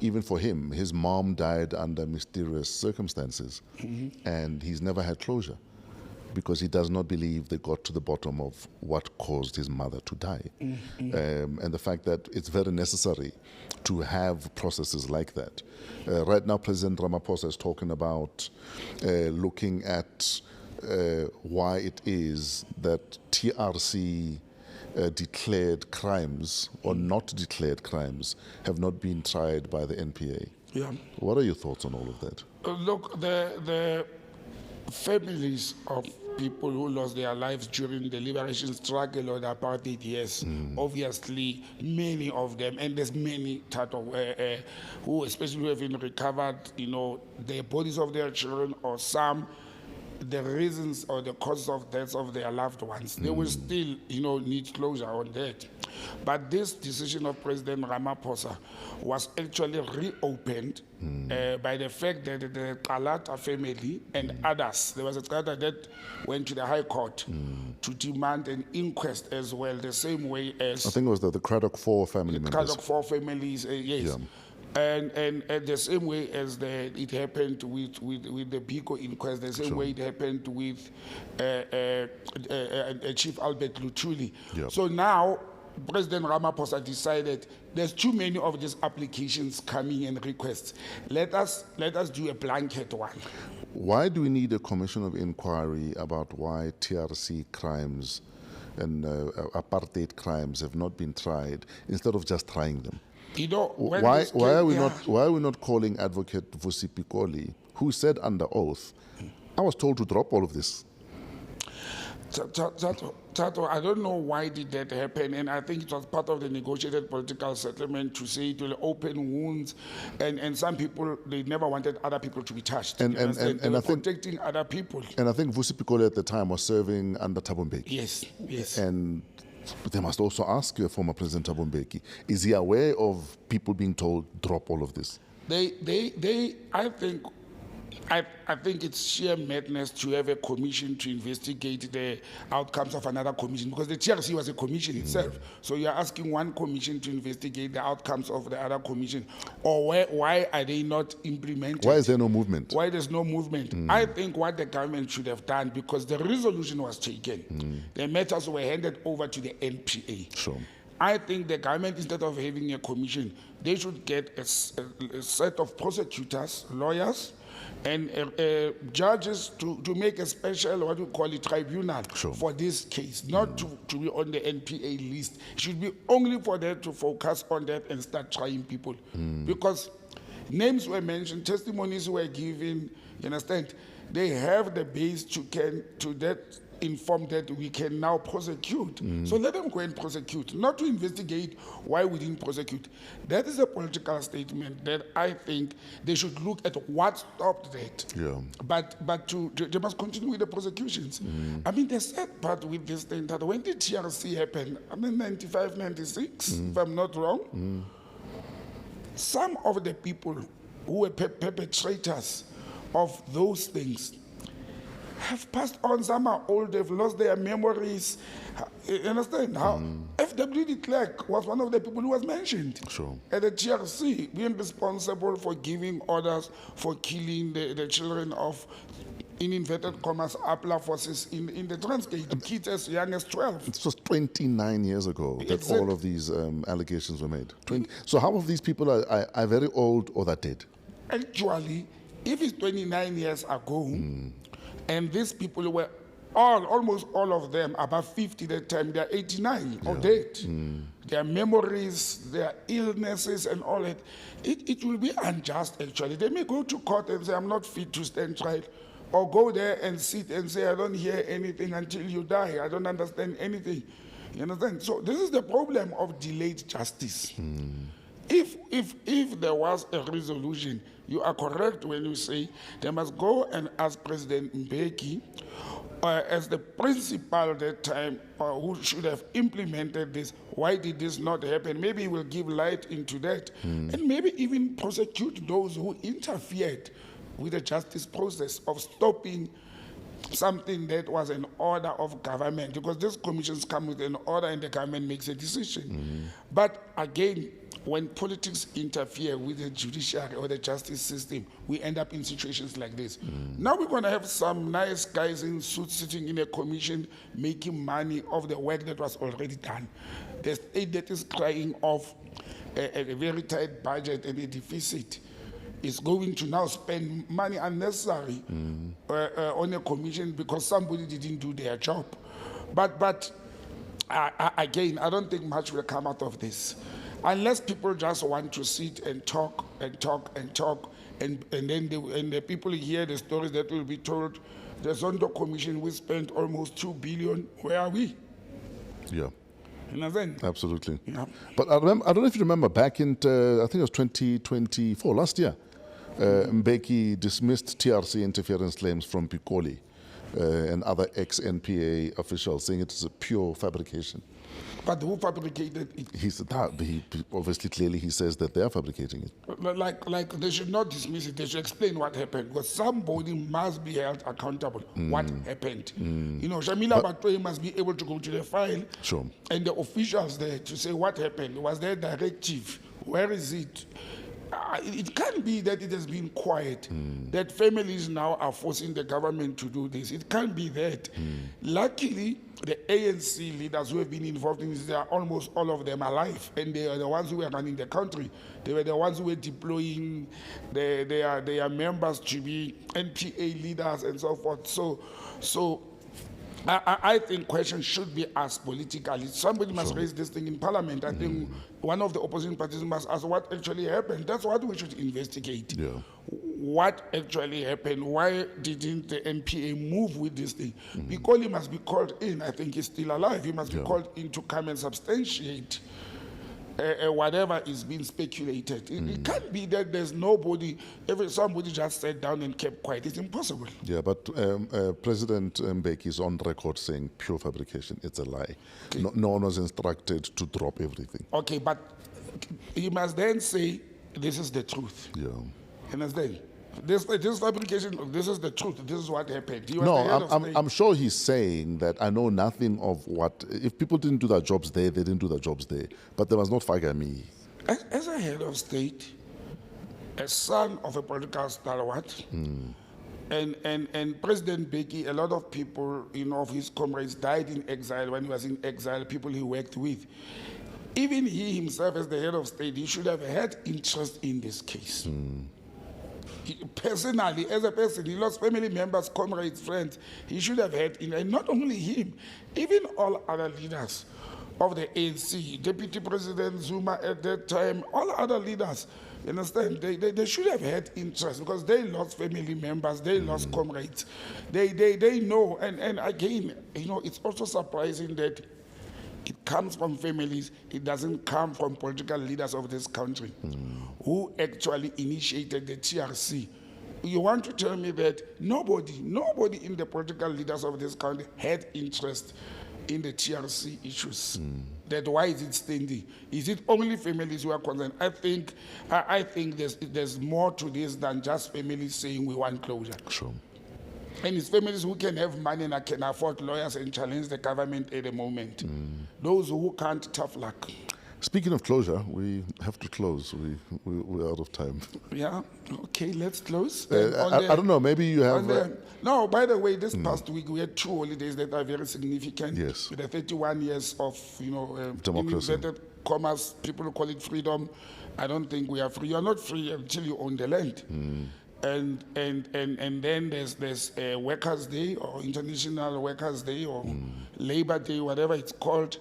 even for him, his mom died under mysterious circumstances, and he's never had closure, because he does not believe they got to the bottom of what caused his mother to die. And the fact that it's very necessary to have processes like that. Right now, President Ramaphosa is talking about looking at why it is that TRC declared crimes or not declared crimes have not been tried by the NPA. Yeah. What are your thoughts on all of that? Look, the families of people who lost their lives during the liberation struggle or the apartheid years, obviously many of them, and there's many type of who especially have been recovered, the bodies of their children, or some the reasons or the causes of deaths of their loved ones. They will still, need closure on that. But this decision of President Ramaphosa was actually reopened by the fact that the Kalata family and others, there was a Kalata that went to the High Court to demand an inquest as well, the same way as... I think it was the Craddock 4 family members. Craddock 4 families, yes. Yeah. And the same way as it happened with the Pico inquest, the same way it happened with Chief Albert Luthuli. Yeah. So now President Ramaphosa decided there's too many of these applications coming and requests. Let us do a blanket one. Why do we need a commission of inquiry about why TRC crimes and apartheid crimes have not been tried instead of just trying them? Why are we not calling Advocate Vusi Pikoli, who said under oath, I was told to drop all of this? Tato, I don't know why did that happen, and I think it was part of the negotiated political settlement to say it will open wounds, and some people, they never wanted other people to be touched. And I think protecting other people. And I think Vusi Pikoli at the time was serving under Thabo Mbeki. Yes. And they must also ask your former President Thabo Mbeki, is he aware of people being told, drop all of this? I think it's sheer madness to have a commission to investigate the outcomes of another commission, because the TRC was a commission itself. So you're asking one commission to investigate the outcomes of the other commission. Or why are they not implemented? Why is there no movement? Why there's no movement? I think what the government should have done, because the resolution was taken, the matters were handed over to the NPA. Sure. I think the government, instead of having a commission, they should get a set of prosecutors, lawyers, and judges to make a special, what we call it, tribunal for this case, not to be on the NPA list. It should be only for them to focus on that and start trying people. Because names were mentioned, testimonies were given, you understand? They have the base to that inform that we can now prosecute. So let them go and prosecute, not to investigate why we didn't prosecute. That is a political statement that I think they should look at what stopped that. Yeah. But they must continue with the prosecutions. I mean, the sad part with this thing that when the TRC happened, 95, 96, if I'm not wrong, some of the people who were perpetrators of those things have passed on. Some are old, they've lost their memories. You understand? How F.W. de Klerk was one of the people who was mentioned at the TRC, being responsible for giving orders for killing the children of, in inverted commas, APLA forces in the Transcape, kids as young as 12. It was 29 years ago that all of these allegations were made. So how of these people are very old or they're dead? Actually, if it's 29 years ago, and these people were almost all of them, about 50 that time, they're 89 or dead. Their memories, their illnesses and all that, it will be unjust actually. They may go to court and say, I'm not fit to stand trial, or go there and sit and say, I don't hear anything until you die, I don't understand anything. You understand? So this is the problem of delayed justice. if there was a resolution, you are correct when you say they must go and ask President Mbeki as the principal at that time who should have implemented this. Why did this not happen? Maybe he will give light into that, and maybe even prosecute those who interfered with the justice process of stopping something that was an order of government, because these commissions come with an order and the government makes a decision. But again, when politics interfere with the judiciary or the justice system, we end up in situations like this. Now we're going to have some nice guys in suits sitting in a commission making money off the work that was already done. The state that is crying off a very tight budget and a deficit is going to now spend money unnecessary on a commission because somebody didn't do their job. But again, I don't think much will come out of this. Unless people just want to sit and talk and talk and talk, and then the people hear the stories that will be told. The Zondo Commission, we spent almost 2 billion. Where are we? Yeah. You know then? Absolutely. Yeah. But I don't know if you remember back in, I think it was 2024, last year, Mbeki dismissed TRC interference claims from Pikoli and other ex-NPA officials, saying it is a pure fabrication. But who fabricated it? He obviously, clearly, he says that they are fabricating it. Like they should not dismiss it. They should explain what happened, because somebody must be held accountable. What happened? You know, Shamila Batoye must be able to go to the file and the officials there to say what happened. Was there a directive? Where is it? It can't be that it has been quiet, that families now are forcing the government to do this. It can't be that. Luckily, the ANC leaders who have been involved in this, they are almost all of them alive, and they are the ones who were running the country. They were the ones who were deploying their members to be NPA leaders and so forth. So I think questions should be asked politically. Somebody must raise this thing in Parliament. I think one of the opposition parties must ask what actually happened. That's what we should investigate. Yeah. What actually happened? Why didn't the NPA move with this thing? Because he must be called in. I think he's still alive. He must be called in to come and substantiate whatever is being speculated. It can't be that there's nobody, somebody just sat down and kept quiet. It's impossible. Yeah, but President Mbeki is on record saying pure fabrication. It's a lie. Okay. No one was instructed to drop everything. Okay, but he must then say, this is the truth. Yeah. Understand? This fabrication, this is the truth. This is what happened. He was No, the head of state. I'm sure he's saying that I know nothing of what, if people didn't do their jobs there, they didn't do their jobs there. But they must not fire me. As a head of state, a son of a political stalwart, and President Mbeki, a lot of people, of his comrades died in exile. When he was in exile, people he worked with. Even he himself, as the head of state, he should have had interest in this case. Personally, as a person, he lost family members, comrades, friends. He should have had, and not only him, even all other leaders of the ANC, Deputy President Zuma at that time, all other leaders, you understand, they should have had interest because they lost family members, they lost comrades. They know, and again, it's also surprising that it comes from families, it doesn't come from political leaders of this country who actually initiated the TRC. You want to tell me that nobody in the political leaders of this country had interest in the TRC issues? That why is it standing? Is it only families who are concerned? I think there's more to this than just families saying we want closure. Sure. And it's families who can have money and can afford lawyers and challenge the government at the moment. Those who can't, tough luck. Speaking of closure, we have to close. We're out of time. Yeah, okay, let's close. I don't know, maybe you have... no, by the way, this past week we had 2 holidays that are very significant. Yes. With the 31 years of, democracy. in inverted commas, people call it freedom. I don't think we are free. You are not free until you own the land. And then there's Workers' Day or International Workers' Day or Labor Day, whatever it's called.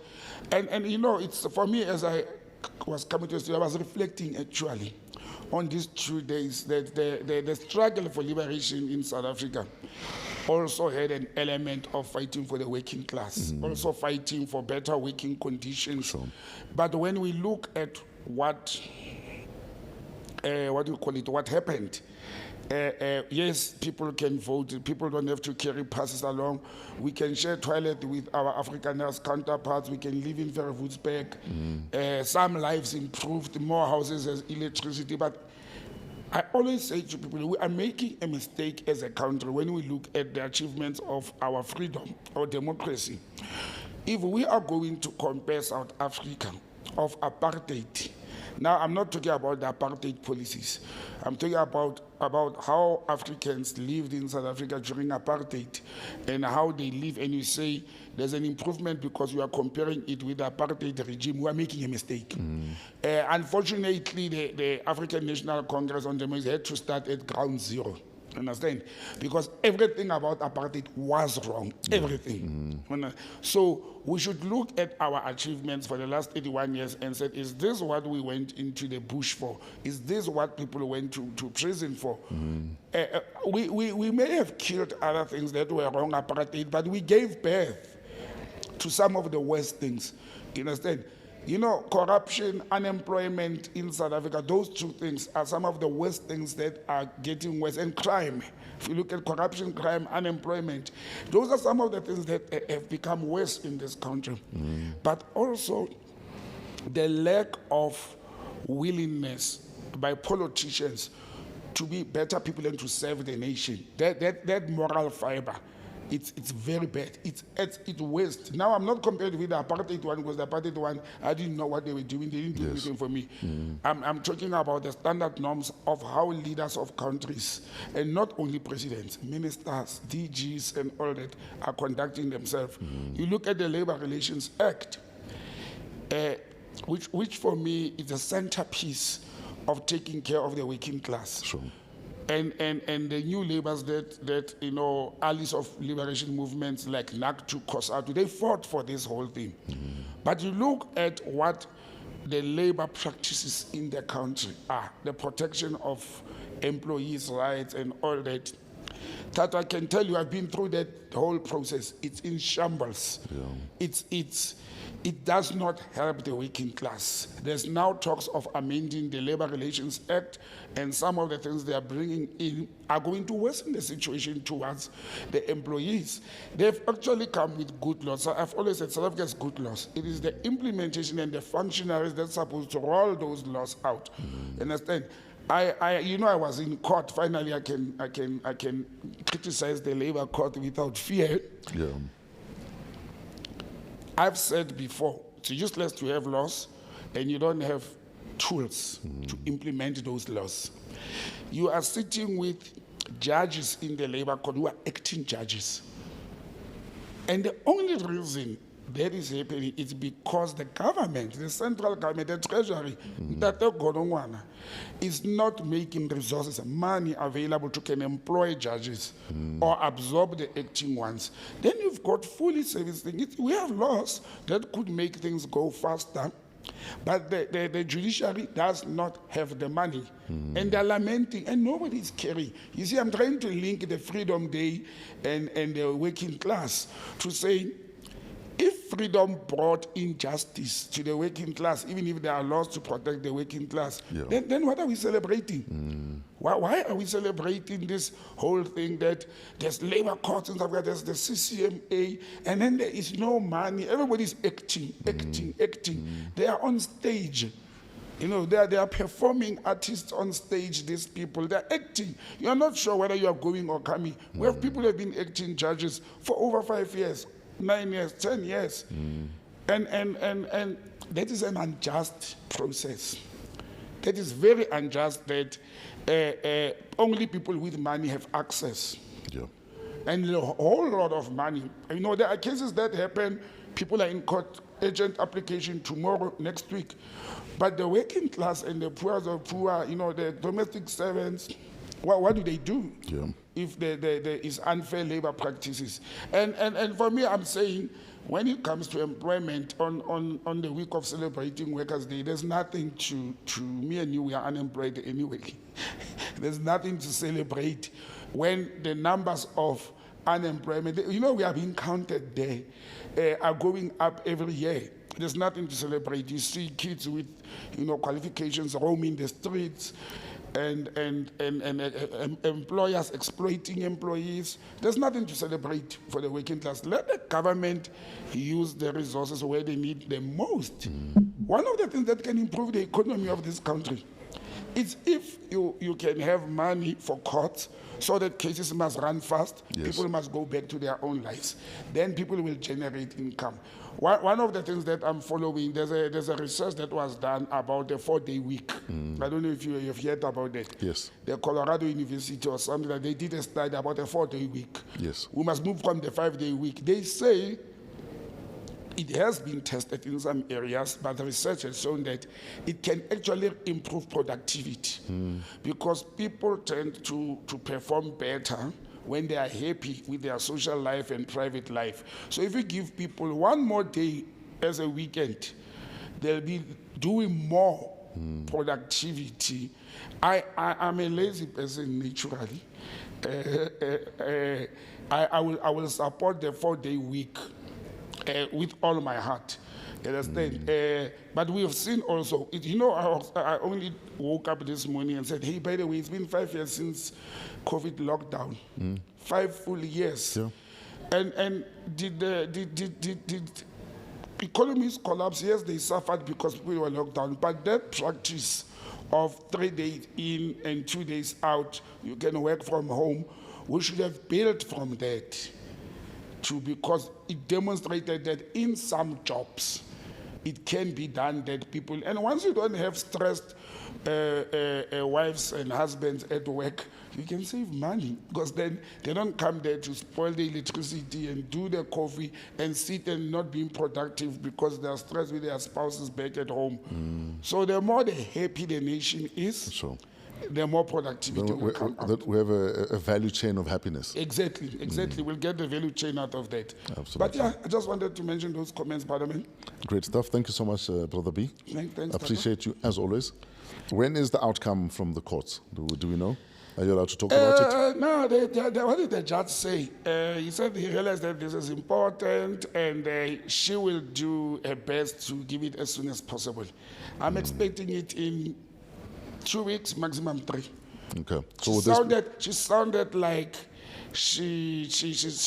And it's for me, as I was coming to the I was reflecting actually on these 2 days that the struggle for liberation in South Africa also had an element of fighting for the working class, also fighting for better working conditions. Sure. But when we look at what what happened. Yes, people can vote. People don't have to carry passes along. We can share toilet with our Afrikaners counterparts. We can live in Verwoedsberg. Some lives improved, more houses as electricity. But I always say to people, we are making a mistake as a country when we look at the achievements of our freedom or democracy. If we are going to compare South Africa of apartheid, now I'm not talking about the apartheid policies. I'm talking about how Africans lived in South Africa during apartheid and how they live. And you say there's an improvement because you are comparing it with the apartheid regime. We are making a mistake. Unfortunately, the African National Congress on democracy had to start at ground zero. Understand? Because everything about apartheid was wrong. Everything. So we should look at our achievements for the last 81 years and say, is this what we went into the bush for? Is this what people went to prison for? We may have killed other things that were wrong apartheid, but we gave birth to some of the worst things. You understand? You know, corruption, unemployment in South Africa, those two things are some of the worst things that are getting worse. And crime, if you look at corruption, crime, unemployment, those are some of the things that have become worse in this country. But also the lack of willingness by politicians to be better people and to serve the nation. That moral fiber. It's very bad. It's waste. Now I'm not comparing with the apartheid one because the apartheid one, I didn't know what they were doing. They didn't do anything for me. I'm talking about the standard norms of how leaders of countries, and not only presidents, ministers, DGs, and all that are conducting themselves. You look at the Labor Relations Act, which for me is the centerpiece of taking care of the working class. Sure. And the new labors that you know, allies of liberation movements like NACTU, COSATU, they fought for this whole thing. But you look at what the labor practices in the country are, the protection of employees' rights and all that. That I can tell you, I've been through that whole process. It's in shambles. It does not help the working class. There's now talks of amending the Labor Relations Act, and some of the things they are bringing in are going to worsen the situation towards the employees. They've actually come with good laws. So I've always said South Africa has good laws. It is the implementation and the functionaries that's supposed to roll those laws out. Understand? I was in court. Finally, I can criticize the labor court without fear. Yeah. I've said before, it's useless to have laws and you don't have tools to implement those laws. You are sitting with judges in the labor court who are acting judges. And the only reason that is happening is because the government, the central government, the treasury, is not making resources, money available to can employ judges or absorb the acting ones. Then you've got fully servicing it. We have laws that could make things go faster, but the judiciary does not have the money. And they're lamenting, and nobody is caring. You see, I'm trying to link the Freedom Day and the working class to say, if freedom brought injustice to the working class, even if there are laws to protect the working class, then what are we celebrating? Why are we celebrating this whole thing that there's labor courts in South Africa, there's the CCMA, and then there is no money? Everybody's acting. They are on stage. You know, they are performing artists on stage, these people. They're acting. You're not sure whether you're going or coming. We have people who have been acting judges for over 5 years. 9 years, 10 years. And that is an unjust process. That is very unjust that only people with money have access. Yeah. And a whole lot of money. You know, there are cases that happen, people are in court, urgent application tomorrow, next week. But the working class and the poor of poor, you know, the domestic servants, what do they do? Yeah. If there is unfair labor practices? And for me, I'm saying, when it comes to employment on the week of celebrating Workers' Day, there's nothing to me and you, we are unemployed anyway. There's nothing to celebrate when the numbers of unemployment, you know, we are being counted there, are going up every year. There's nothing to celebrate. You see kids with, you know, qualifications roaming the streets. and employers exploiting employees. There's nothing to celebrate for the working class. Let the government use the resources where they need them most. One of the things that can improve the economy of this country is if you can have money for courts so that cases must run fast, people must go back to their own lives. Then people will generate income. One of the things that I'm following, there's a research that was done about the 4-day week. I don't know if you've heard about that. Yes. The Colorado University or something, like they did a study about a 4-day week. Yes. We must move from the 5-day week. They say it has been tested in some areas, but the research has shown that it can actually improve productivity because people tend to perform better when they are happy with their social life and private life. So if you give people one more day as a weekend, they'll be doing more productivity. I'm a lazy person naturally. I will support the 4-day week with all my heart. You understand? But we have seen also, I only woke up this morning and said, hey, by the way, it's been 5 years since COVID lockdown. 5 full years. Yeah. And did economies collapse? Yes, they suffered because people were locked down. But that practice of 3 days in and 2 days out, you can work from home, we should have built from that. Because it demonstrated that in some jobs, it can be done that people, and once you don't have stressed wives and husbands at work, you can save money because then they don't come there to spoil the electricity and do the coffee and sit and not being productive because they're stressed with their spouses back at home. So the more the happy the nation is, Sure. the more productivity will come out. We have a value chain of happiness. Exactly. We'll get the value chain out of that. Absolutely. But yeah, I just wanted to mention those comments, Parliament. Great stuff. Thank you so much, Brother B. Thanks, Appreciate you as always. When is the outcome from the courts? Do we know? Are you allowed to talk about it? No, what did the judge say? He said he realized that this is important and she will do her best to give it as soon as possible. I'm expecting it in 2 weeks, maximum 3. Okay. She sounded like she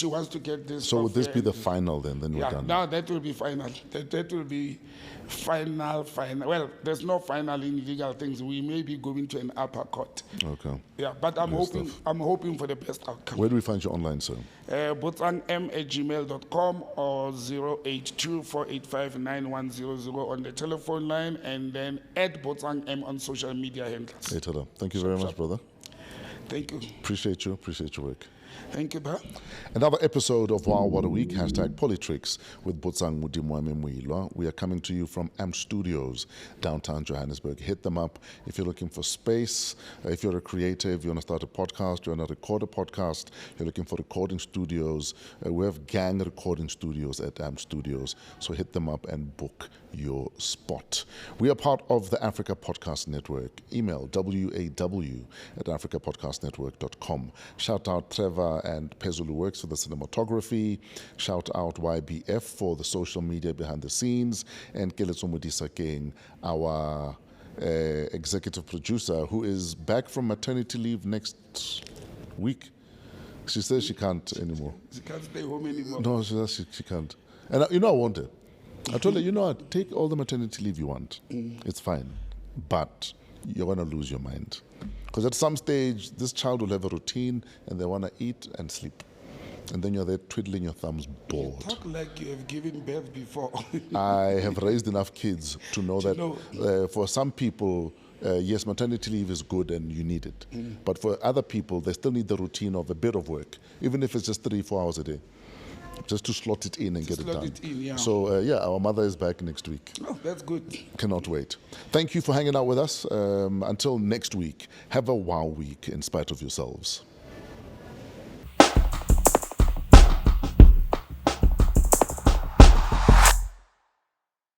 wants to get this. So would this be the final then? Then we're done. No, that will be final. That will be final. Well, there's no final in legal things. We may be going to an upper court. Okay. Yeah, but I'm hoping for the best outcome. Where do we find you online, sir? botsangm@gmail.com or 082-485-9100 on the telephone line, and then at botsangm on social media handles. Hey, Tada. Thank you very much, brother. Thank you. Appreciate you. Appreciate your work. Thank you, Ba. Another episode of Wow What a Week, #PoliTricks with Botsang Modimowame Moiloa. We are coming to you from AMP Studios, downtown Johannesburg. Hit them up if you're looking for space, if you're a creative, you want to start a podcast, you want to record a podcast, you're looking for recording studios. We have gang recording studios at AMP Studios, so hit them up and book your spot. We are part of the Africa Podcast Network. Email waw@africapodcastnetwork.com. Shout out Trevor and Pezulu Works for the cinematography. Shout out YBF for the social media behind the scenes. And Keletso Modisa King, our executive producer, who is back from maternity leave next week. She says she can't anymore. She can't stay home anymore. No, she says she can't. And I want it. I told her, what, take all the maternity leave you want. It's fine. But you're going to lose your mind. Because at some stage, this child will have a routine and they want to eat and sleep. And then you're there twiddling your thumbs, bored. You talk like you have given birth before. I have raised enough kids to know that for some people, yes, maternity leave is good and you need it. But for other people, they still need the routine of a bit of work, even if it's just 3-4 hours a day. Just to slot it in and get it done. So, our mother is back next week. Oh, that's good. Cannot wait. Thank you for hanging out with us. Until next week, have a wow week in spite of yourselves.